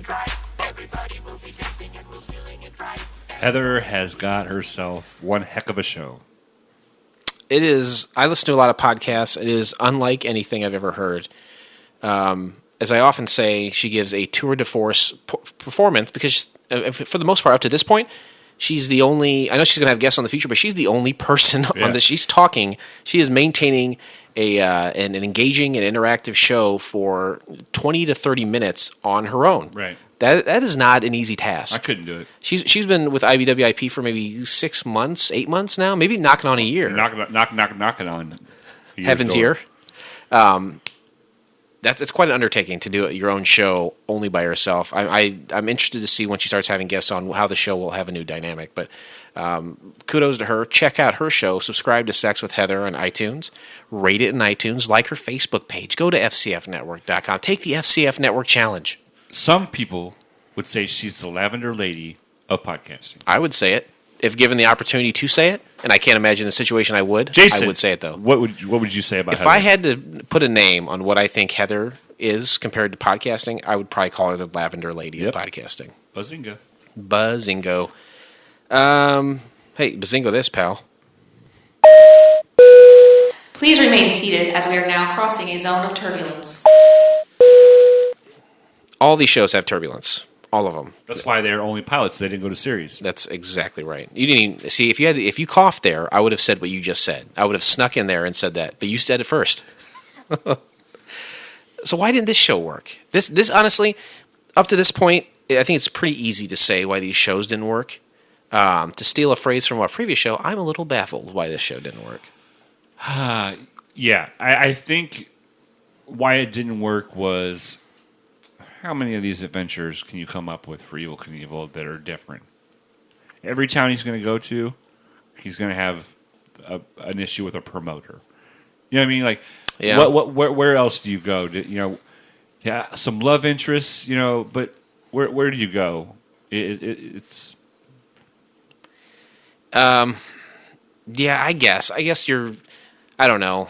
Heather has got herself one heck of a show.
It is. I listen to a lot of podcasts. It is unlike anything I've ever heard. As I often say, she gives a tour de force performance because, for the most part, up to this point, she's the only. I know she's going to have guests on the future, but she's the only person on this. She's talking. She is maintaining an engaging and interactive show for 20 to 30 minutes on her own.
Right.
That is not an easy task.
I couldn't do it.
She's been with IBWIP for maybe 6 months, 8 months now, maybe knocking on a year.
Knocking on
Heaven's ear. It's quite an undertaking to do your own show only by yourself. I'm interested to see when she starts having guests on how the show will have a new dynamic. But kudos to her. Check out her show. Subscribe to Sex with Heather on iTunes. Rate it in iTunes. Like her Facebook page. Go to fcfnetwork.com. Take the FCF Network Challenge.
Some people would say she's the Lavender Lady of podcasting.
I would say it if given the opportunity to say it, and I can't imagine the situation I would.
Jason,
I would say it though.
What would you say about
if
Heather?
I had to put a name on what I think Heather is compared to podcasting, I would probably call her the Lavender Lady of podcasting.
Bazinga.
Hey, bazingo this, pal.
Please remain seated as we are now crossing a zone of turbulence.
All these shows have turbulence. All of them.
That's why they're only pilots. They didn't go to series.
That's exactly right. You didn't even see if you coughed there, I would have said what you just said. I would have snuck in there and said that, but you said it first. So why didn't this show work? This honestly, up to this point, I think it's pretty easy to say why these shows didn't work. To steal a phrase from our previous show, I'm a little baffled why this show didn't work.
Yeah, I think why it didn't work was, how many of these adventures can you come up with for Evel Knievel that are different? Every town he's going to go to, he's going to have an issue with a promoter. You know what I mean? Like,
yeah.
Where else do you go? Some love interests, but where do you go? It's.
Yeah, I guess you're. I don't know.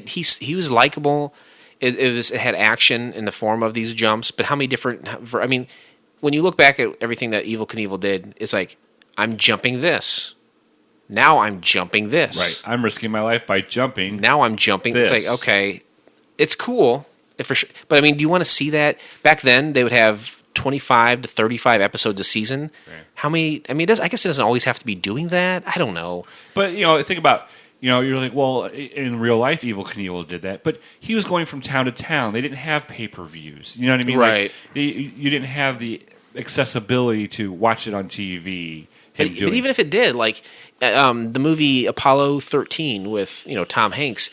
He was likable. It had action in the form of these jumps, but how many different? I mean, when you look back at everything that Evel Knievel did, it's like, I'm jumping this. Now I'm jumping this.
Right. I'm risking my life by jumping.
Now I'm jumping.
This.
It's like, okay, it's cool, for sure. But I mean, do you want to see that? Back then, they would have 25 to 35 episodes a season. Right. How many? I mean, I guess it doesn't always have to be doing that. I don't know.
But think about. You're like, well, in real life, Evel Knievel did that, but he was going from town to town. They didn't have pay-per-views. You know what I mean?
Right.
Like, you didn't have the accessibility to watch it on TV.
But even if it did, like the movie Apollo 13 with Tom Hanks,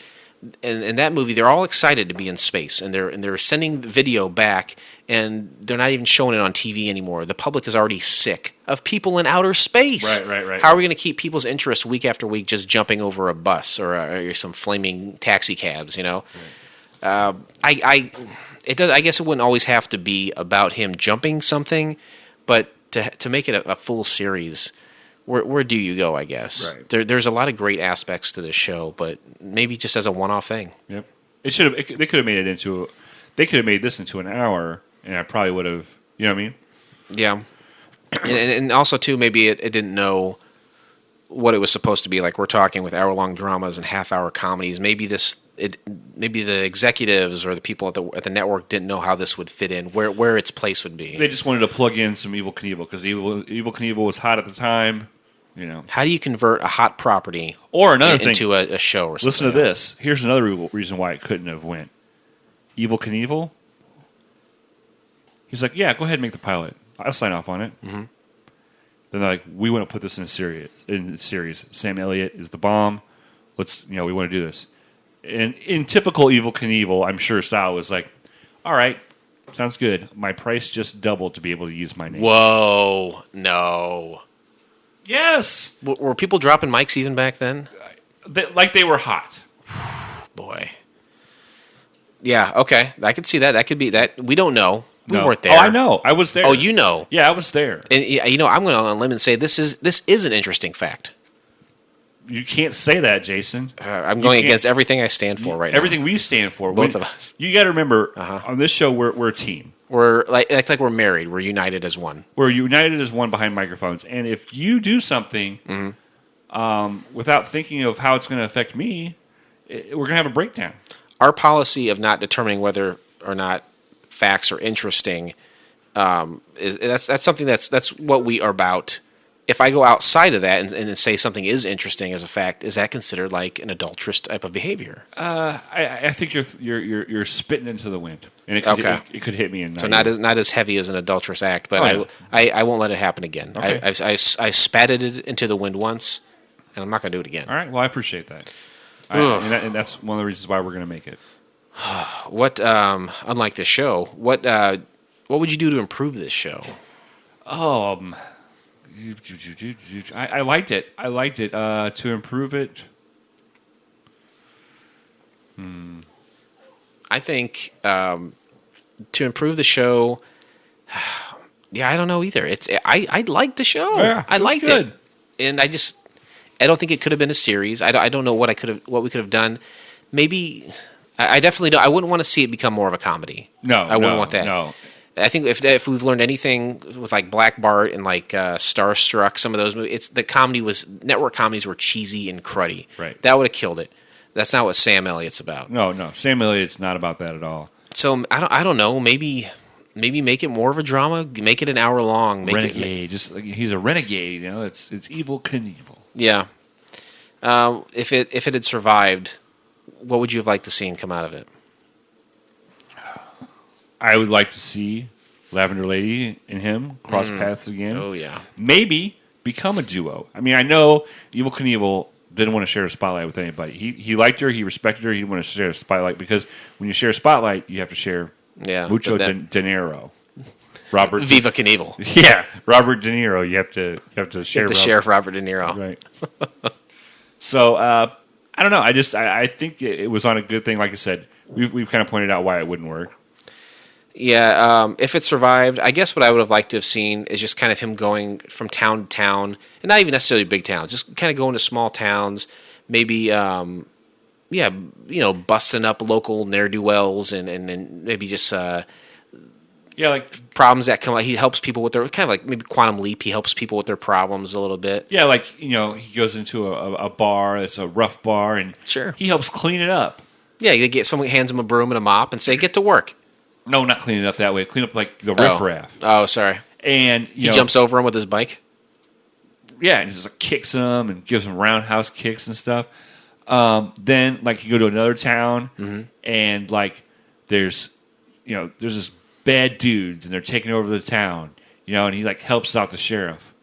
in that movie, they're all excited to be in space, and they're sending the video back, and they're not even showing it on TV anymore. The public is already sick of people in outer space.
Right.
How are we going to keep people's interest week after week just jumping over a bus or some flaming taxi cabs? Right. I guess it wouldn't always have to be about him jumping something, but to make it a full series. Where do you go? I guess there's a lot of great aspects to this show, but maybe just as a one-off thing.
Yep. They could have made it into. They could have made this into an hour, and I probably would have. You know what I mean? Yeah.
And also too, maybe it didn't know what it was supposed to be. Like, we're talking with hour-long dramas and half-hour comedies. Maybe the executives or the people at the network didn't know how this would fit in, where its place would be.
They just wanted to plug in some Evel Knievel because Evel Knievel was hot at the time.
How do you convert a hot property
or another thing
into a show or something?
Listen to this. Here's another reason why it couldn't have went. Evel Knievel. He's like, yeah, go ahead and make the pilot. I'll sign off on it. Mm-hmm. Then they're like, we want to put this in series. Sam Elliott is the bomb. Let's, we want to do this. And in typical Evel Knievel, I'm sure style was like, all right, sounds good. My price just doubled to be able to use my name.
Whoa, no.
Yes.
Were people dropping mics even back then?
They were hot.
Boy. Yeah, okay. I could see that. That could be that. We don't know. We
No.
weren't there.
Oh, I know. I was there.
Oh, you know.
Yeah, I was there.
And I'm going on a limb and say this is an interesting fact.
You can't say that, Jason.
I'm going against everything I stand for right now.
Everything we stand for.
Both of us.
You got to remember, on this show, we're a team.
We're like we're married. We're united as one.
We're united as one behind microphones. And if you do something without thinking of how it's going to affect me, we're going to have a breakdown.
Our policy of not determining whether or not facts are interesting that's something that's what we are about. If I go outside of that and say something is interesting as a fact, is that considered like an adulterous type of behavior?
I think you're spitting into the wind, and it could hit me in.
So not as heavy as an adulterous act, but I won't let it happen again.
Okay.
I spatted it into the wind once, and I'm not going to do it again.
All right. Well, I appreciate that, and that's one of the reasons why we're going to make it.
What unlike this show, what would you do to improve this show?
I liked it. To improve it.
I think to improve the show. Yeah, I don't know either. I liked the show.
Yeah,
I liked
good.
it, and I don't think it could have been a series. I don't know what we could have done. Maybe I definitely don't. I wouldn't want to see it become more of a comedy.
No,
I wouldn't want that.
No.
I think if we've learned anything with like Black Bart and like Starstruck, some of those movies, network comedies were cheesy and cruddy.
Right.
That would have killed it. That's not what Sam Elliott's about.
No. Sam Elliott's not about that at all.
So I don't know. Maybe make it more of a drama. Make it an hour long.
Renegade. He's a renegade. It's Evel Knievel.
Yeah. If it had survived, what would you have liked to see come out of it?
I would like to see Lavender Lady and him cross paths again.
Oh, yeah.
Maybe become a duo. I mean, I know Evel Knievel didn't want to share a spotlight with anybody. He liked her. He respected her. He didn't want to share a spotlight because when you share a spotlight, you have to share mucho dinero. Robert
Viva Knievel.
Yeah, Robert De Niro. You have to share.
You have to share Robert De Niro.
Right. So I don't know. I think it was on a good thing. Like I said, we've kind of pointed out why it wouldn't work.
Yeah, if it survived, I guess what I would have liked to have seen is just kind of him going from town to town, and not even necessarily big towns, just kind of going to small towns, maybe, busting up local ne'er-do-wells and maybe just
like
problems that come out. He helps people with their, kind of like maybe Quantum Leap, he helps people with their problems a little bit.
Yeah, like, he goes into a bar, it's a rough bar, and
sure,
he helps clean it up.
Yeah, you get someone hands him a broom and a mop and say, get to work.
No, not clean it up that way. Clean up like the riffraff.
Oh, sorry.
And
he jumps over him with his bike.
Yeah, and just like kicks him and gives him roundhouse kicks and stuff. Then like you go to another town and like there's this bad dudes and they're taking over the town. And he like helps out the sheriff.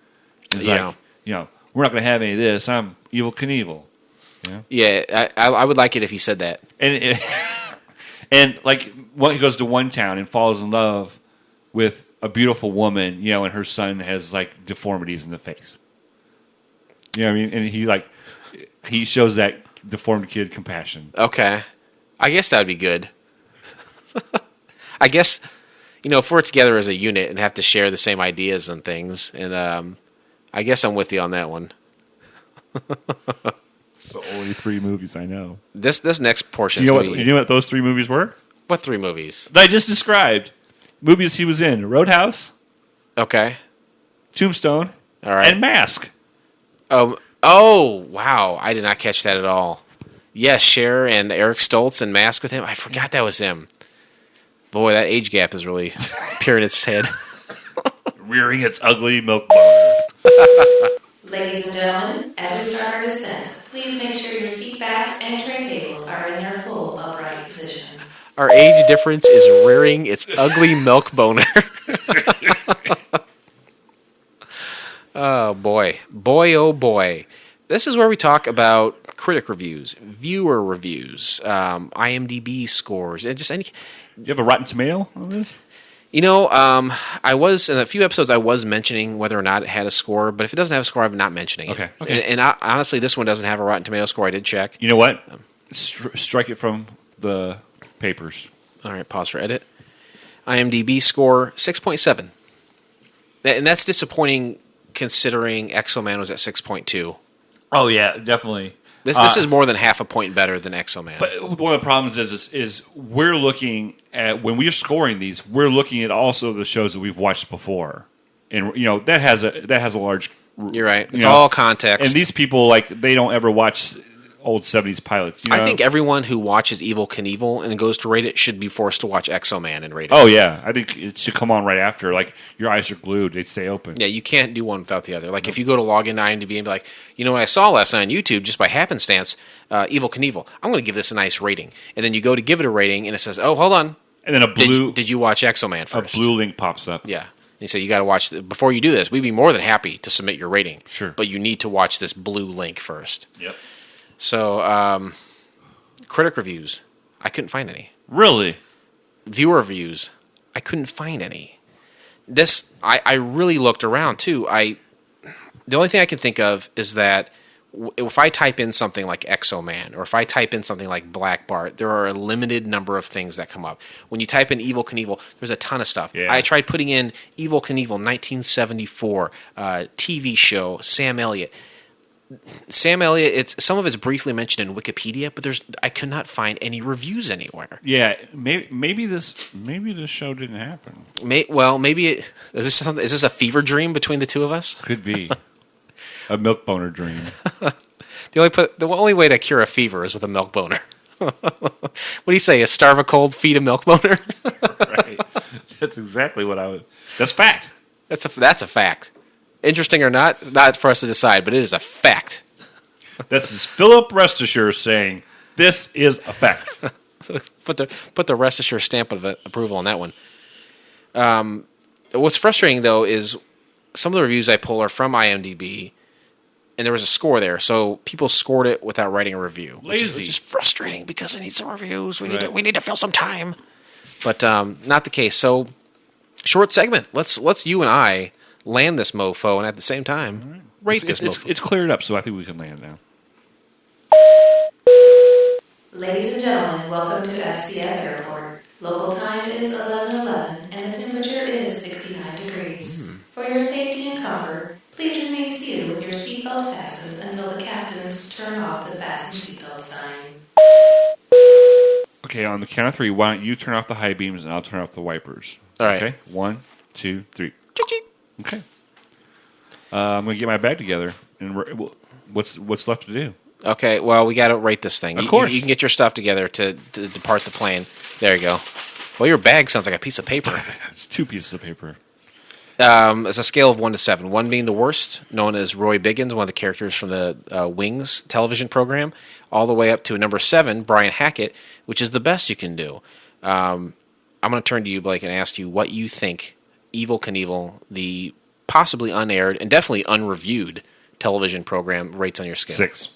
He's like, we're not going to have any of this. I'm Evel Knievel.
Yeah, I would like it if he said that.
And like he goes to one town and falls in love with a beautiful woman, and her son has like deformities in the face. You know what I mean? And he shows that deformed kid compassion.
Okay. I guess that would be good. I guess, if we're together as a unit and have to share the same ideas and things, and I guess I'm with you on that one.
So only 3 movies I know.
This next portion.
You know what those 3 movies were?
What 3 movies?
That I just described. Movies he was in: Roadhouse,
okay,
Tombstone,
all right,
and Mask.
Oh, wow! I did not catch that at all. Yes, Cher and Eric Stoltz and Mask with him. I forgot that was him. Boy, that age gap is really peering its head.
Rearing its ugly milk boner.
Ladies and gentlemen, as we start our descent, please make sure your seat backs and tray tables are in their full upright position.
Our age difference is rearing its ugly milk boner. Oh, boy. Boy, oh, boy. This is where we talk about critic reviews, viewer reviews, IMDb scores, and just any...
Do you have a Rotten Tomato on this?
I was in a few episodes. I was mentioning whether or not it had a score, but if it doesn't have a score, I'm not mentioning it.
Okay.
And honestly, this one doesn't have a Rotten Tomato score. I did check.
You know what? Strike it from the papers.
All right, pause for edit. IMDb score 6.7. And that's disappointing considering Exo-Man was at 6.2.
Oh yeah, definitely.
This is more than half a point better than Exo-Man.
But one of the problems is we're looking at, when we're scoring these, we're looking at also the shows that we've watched before, and that has a large.
You're right. It's all context.
And these people, they don't ever watch old 70s pilots.
I think everyone who watches Evel Knievel and goes to rate it should be forced to watch Exo-Man and rate it.
Oh yeah, I think it should come on right after. Your eyes are glued; they stay open.
Yeah, you can't do one without the other. If you go to log into IMDb and be like, you know what I saw last night on YouTube, just by happenstance, Evel Knievel, I'm going to give this a nice rating. And then you go to give it a rating, and it says, oh, hold on.
And then
Did you watch Exo-Man first?
A blue link pops up.
Yeah. And you say, you got to watch, before you do this, we'd be more than happy to submit your rating.
Sure.
But you need to watch this blue link first.
Yep.
So, critic reviews, I couldn't find any.
Really?
Viewer reviews, I couldn't find any. I really looked around too. The only thing I can think of is that if I type in something like Exo-Man or if I type in something like Black Bart, there are a limited number of things that come up. When you type in Evel Knievel, there's a ton of stuff.
Yeah.
I tried putting in Evel Knievel 1974 TV show, Sam Elliott. Sam Elliott, some of it's briefly mentioned in Wikipedia, but I could not find any reviews anywhere.
Yeah, maybe this show didn't happen.
Maybe is this a fever dream between the two of us?
Could be a milk boner dream.
The only way to cure a fever is with a milk boner. What do you say? A starve a cold, feed a milk boner?
Right. That's exactly what I would. That's fact.
That's a fact. Interesting or not for us to decide, but it is a fact.
That's as Philip Rest Assured saying, this is a fact.
Put the Rest Assured stamp of approval on that one. What's frustrating, though, is some of the reviews I pull are from IMDb, and there was a score there, so people scored it without writing a review.
Lazy.
Which is frustrating because I need some reviews. We need to fill some time. But not the case. So, short segment. Let's you and I land this mofo, and at the same time, rate this mofo.
It's cleared up, so I think we can land now.
Ladies and gentlemen, welcome to FCF Airport. Local time is 11:11, and the temperature is 69 degrees. For your safety and comfort, please remain seated with your seatbelt fastened until the captains turn off the fasten seatbelt sign.
Okay, on the count of three, why don't you turn off the high beams and I'll turn off the wipers.
All right.
Okay, 1, 2, 3.
Ching-ching.
Okay. I'm going to get my bag together. And what's left to do?
Okay, well, we got to rate this thing.
Of course.
You can get your stuff together to depart the plane. There you go. Well, your bag sounds like a piece of paper.
It's 2 pieces of paper.
It's a scale of 1 to 7. 1 being the worst, known as Roy Biggins, one of the characters from the Wings television program, all the way up to number 7, Brian Hackett, which is the best you can do. I'm going to turn to you, Blake, and ask you what you think Evel Knievel, the possibly unaired and definitely unreviewed television program, rates on your scale.
6.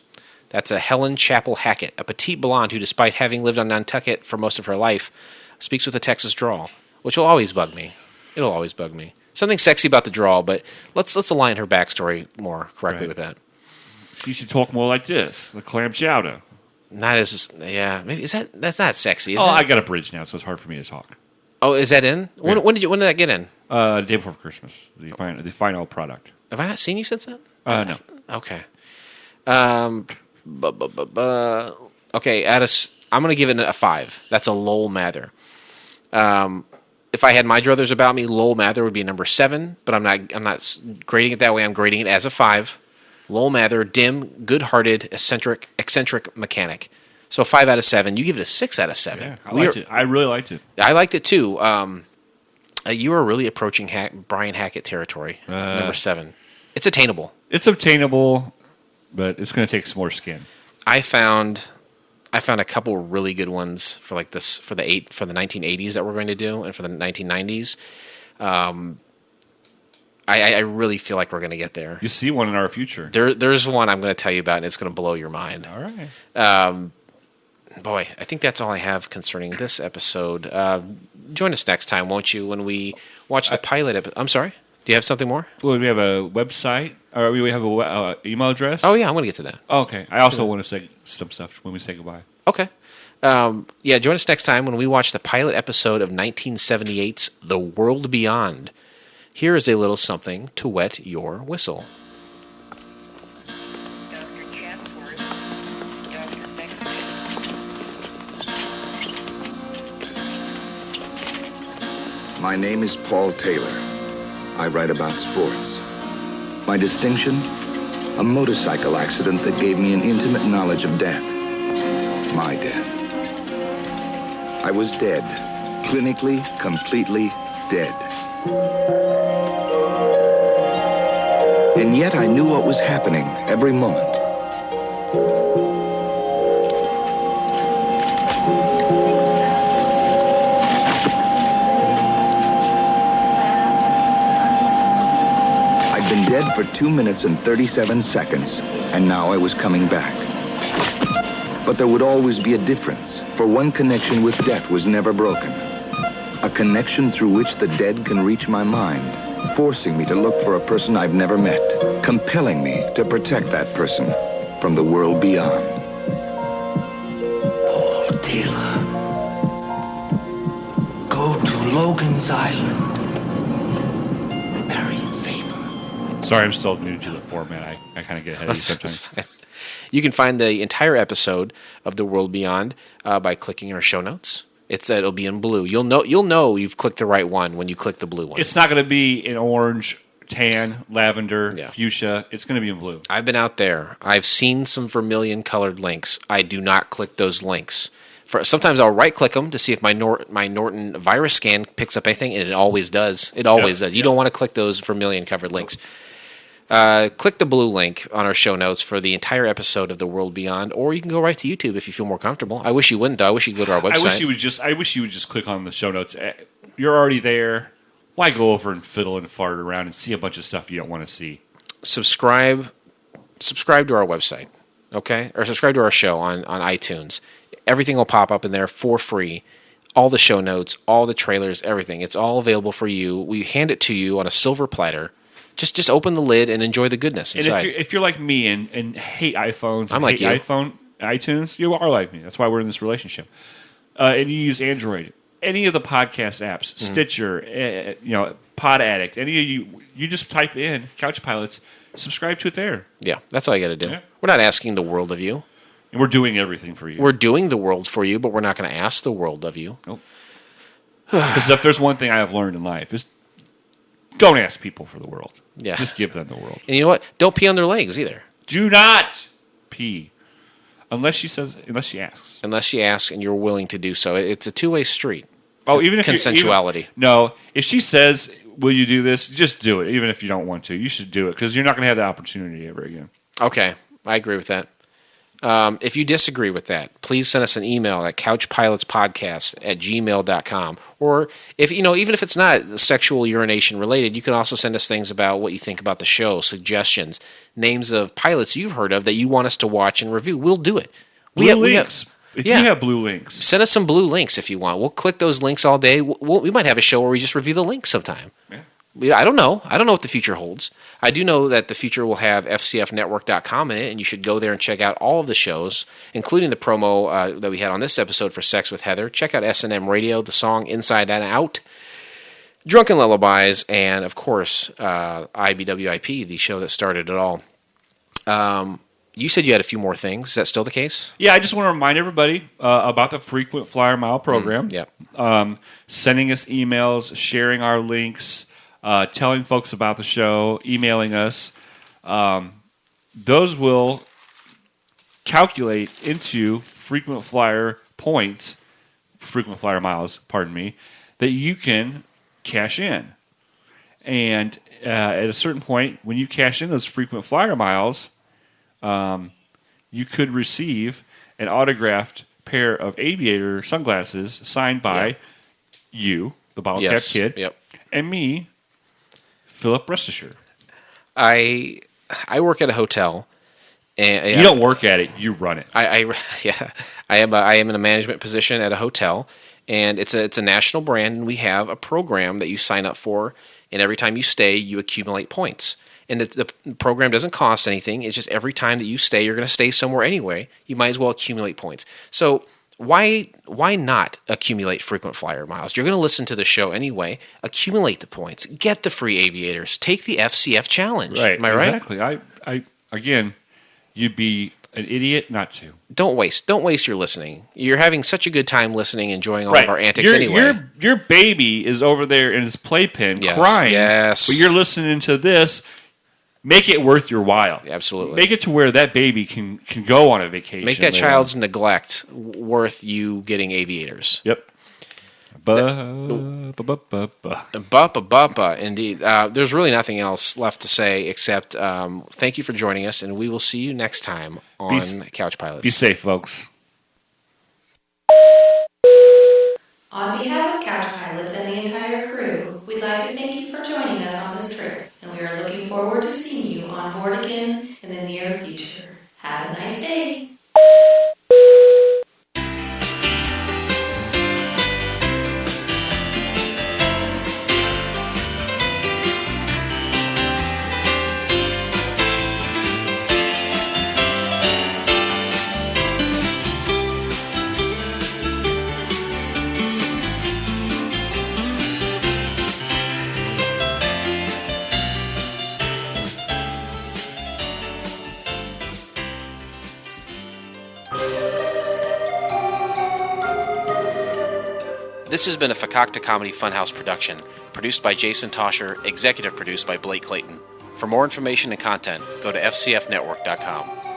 That's a Helen Chapel Hackett, a petite blonde who, despite having lived on Nantucket for most of her life, speaks with a Texas drawl, which will always bug me. It'll always bug me. Something sexy about the drawl, but let's align her backstory more correctly with that.
She should talk more like this, the clam chowder.
Not as maybe that's not sexy. Is
Oh,
it?
I got a bridge now, so it's hard for me to talk.
Oh, is that in?
Yeah.
When did that get in?
The day before Christmas, the final product.
Have I not seen you since then?
No.
Okay. Okay. I'm going to give it a 5. That's a Lowell Mather. If I had my druthers about me, Lowell Mather would be number 7, but I'm not grading it that way. I'm grading it as a 5. Lowell Mather, dim, good-hearted, eccentric mechanic. So 5 out of 7. You give it a 6 out of 7.
Yeah, I liked it. I really liked it.
I liked it too. You are really approaching Brian Hackett territory. Number 7. It's attainable.
It's obtainable, but it's going to take some more skin.
I found a couple really good ones for like this for the 1980s that we're going to do, and for the 1990s. I really feel like we're going to get there.
You see one in our future.
There's one I'm going to tell you about, and it's going to blow your mind.
All right.
Boy, I think that's all I have concerning this episode. Join us next time, won't you, when we watch the pilot episode. I'm sorry? Do you have something more?
Well, we have a website, or we have a email address.
Oh, yeah, I'm going to get to that.
Oh, okay. I also want to say some stuff when we say goodbye.
Okay. Join us next time when we watch the pilot episode of 1978's The World Beyond. Here is a little something to wet your whistle.
My name is Paul Taylor. I write about sports. My distinction? A motorcycle accident that gave me an intimate knowledge of death. My death. I was dead. Clinically, completely dead. And yet I knew what was happening every moment. I'd been dead for 2 minutes and 37 seconds, and now I was coming back. But there would always be a difference, for one connection with death was never broken. A connection through which the dead can reach my mind, forcing me to look for a person I've never met, compelling me to protect that person from the world beyond.
Paul Taylor. Go to Logan's Island. Marry Faber.
Sorry, I'm still new to the format. I kind of get ahead of you sometimes.
You can find the entire episode of The World Beyond by clicking our show notes. It'll be in blue. You'll know you've clicked the right one when you click the blue one.
It's not going to be in orange, tan, lavender,
Yeah.
fuchsia. It's going to be in blue.
I've been out there. I've seen some vermilion colored links. I do not click those links. Sometimes I'll right click them to see if my Norton virus scan picks up anything, and it always does. It always does. You don't want to click those vermilion covered links. Click the blue link on our show notes for the entire episode of The World Beyond, or you can go right to YouTube if you feel more comfortable. I wish you wouldn't, though. I wish you'd go to our website.
I wish you would just click on the show notes. You're already there. Why go over and fiddle and fart around and see a bunch of stuff you don't want to see?
Subscribe to our website, okay? Or subscribe to our show on iTunes. Everything will pop up in there for free. All the show notes, all the trailers, everything. It's all available for you. We hand it to you on a silver platter. Just open the lid and enjoy the goodness inside.
And if you're like me and hate iPhones,
I'm like you.
iTunes, you are like me. That's why we're in this relationship. And you use Android, any of the podcast apps, Stitcher, Pod Addict, any of you just type in Couch Pilots, subscribe to it there.
Yeah, that's all you got to do.
Yeah.
We're not asking the world of you.
And we're doing everything for you.
We're doing the world for you, but we're not going to ask the world of you.
Nope. Because if there's one thing I have learned in life is don't ask people for the world.
Yeah.
Just give them the world.
And you know what? Don't pee on their legs either.
Do not pee unless she asks.
Unless she asks and you're willing to do so. It's a two-way street.
Oh, even if
consensuality.
No, if she says, "Will you do this?" Just do it. Even if you don't want to, you should do it because you're not going to have that opportunity ever again.
Okay, I agree with that. If you disagree with that, please send us an email at couchpilotspodcast@gmail.com. Or if even if it's not sexual urination related, you can also send us things about what you think about the show, suggestions, names of pilots you've heard of that you want us to watch and review. We'll do it.
Blue links. If you have blue links,
send us some blue links if you want. We'll click those links all day. We might have a show where we just review the links sometime.
Yeah.
I don't know. I don't know what the future holds. I do know that the future will have fcfnetwork.com in it, and you should go there and check out all of the shows, including the promo that we had on this episode for Sex with Heather. Check out S&M Radio, the song Inside and Out, Drunken Lullabies, and, of course, IBWIP, the show that started it all. You said you had a few more things. Is that still the case?
Yeah, I just want to remind everybody about the Frequent Flyer Mile program. Sending us emails, sharing our links, telling folks about the show, emailing us. Those will calculate into frequent flyer points, frequent flyer miles, pardon me, that you can cash in. And at a certain point, when you cash in those frequent flyer miles, you could receive an autographed pair of aviator sunglasses signed by you, the Bottle Cap Kid, and me, Philip Restisher.
I work at a hotel. And
you don't work at it; you run it.
I am in a management position at a hotel, and it's a national brand. And we have a program that you sign up for, and every time you stay, you accumulate points. And the program doesn't cost anything. It's just every time that you stay, you're going to stay somewhere anyway. You might as well accumulate points. So why not accumulate frequent flyer miles? You're going to listen to the show anyway. Accumulate the points. Get the free aviators. Take the FCF challenge.
Right.
Am I right?
Exactly. I again, you'd be an idiot not to.
Don't waste your listening. You're having such a good time listening, enjoying all of our antics anyway.
Your baby is over there in his playpen
Yes,
crying.
yes.
But you're listening to this. Make it worth your while.
Absolutely.
Make it to where that baby can go on a vacation.
Make that
later
child's
on.
neglect worth you getting aviators.
Yep.
Buppa, indeed. There's really nothing else left to say except thank you for joining us, and we will see you next time on Couch Pilots.
Be safe, folks.
On behalf of Couch Pilots and the entire crew, we'd like to thank you for joining us on this trip, and we are looking forward to seeing you on board again in the near future. Have a nice day.
This has been a Fakakta Comedy Funhouse production, produced by Jason Tosher, executive produced by Blake Clayton. For more information and content, go to fcfnetwork.com.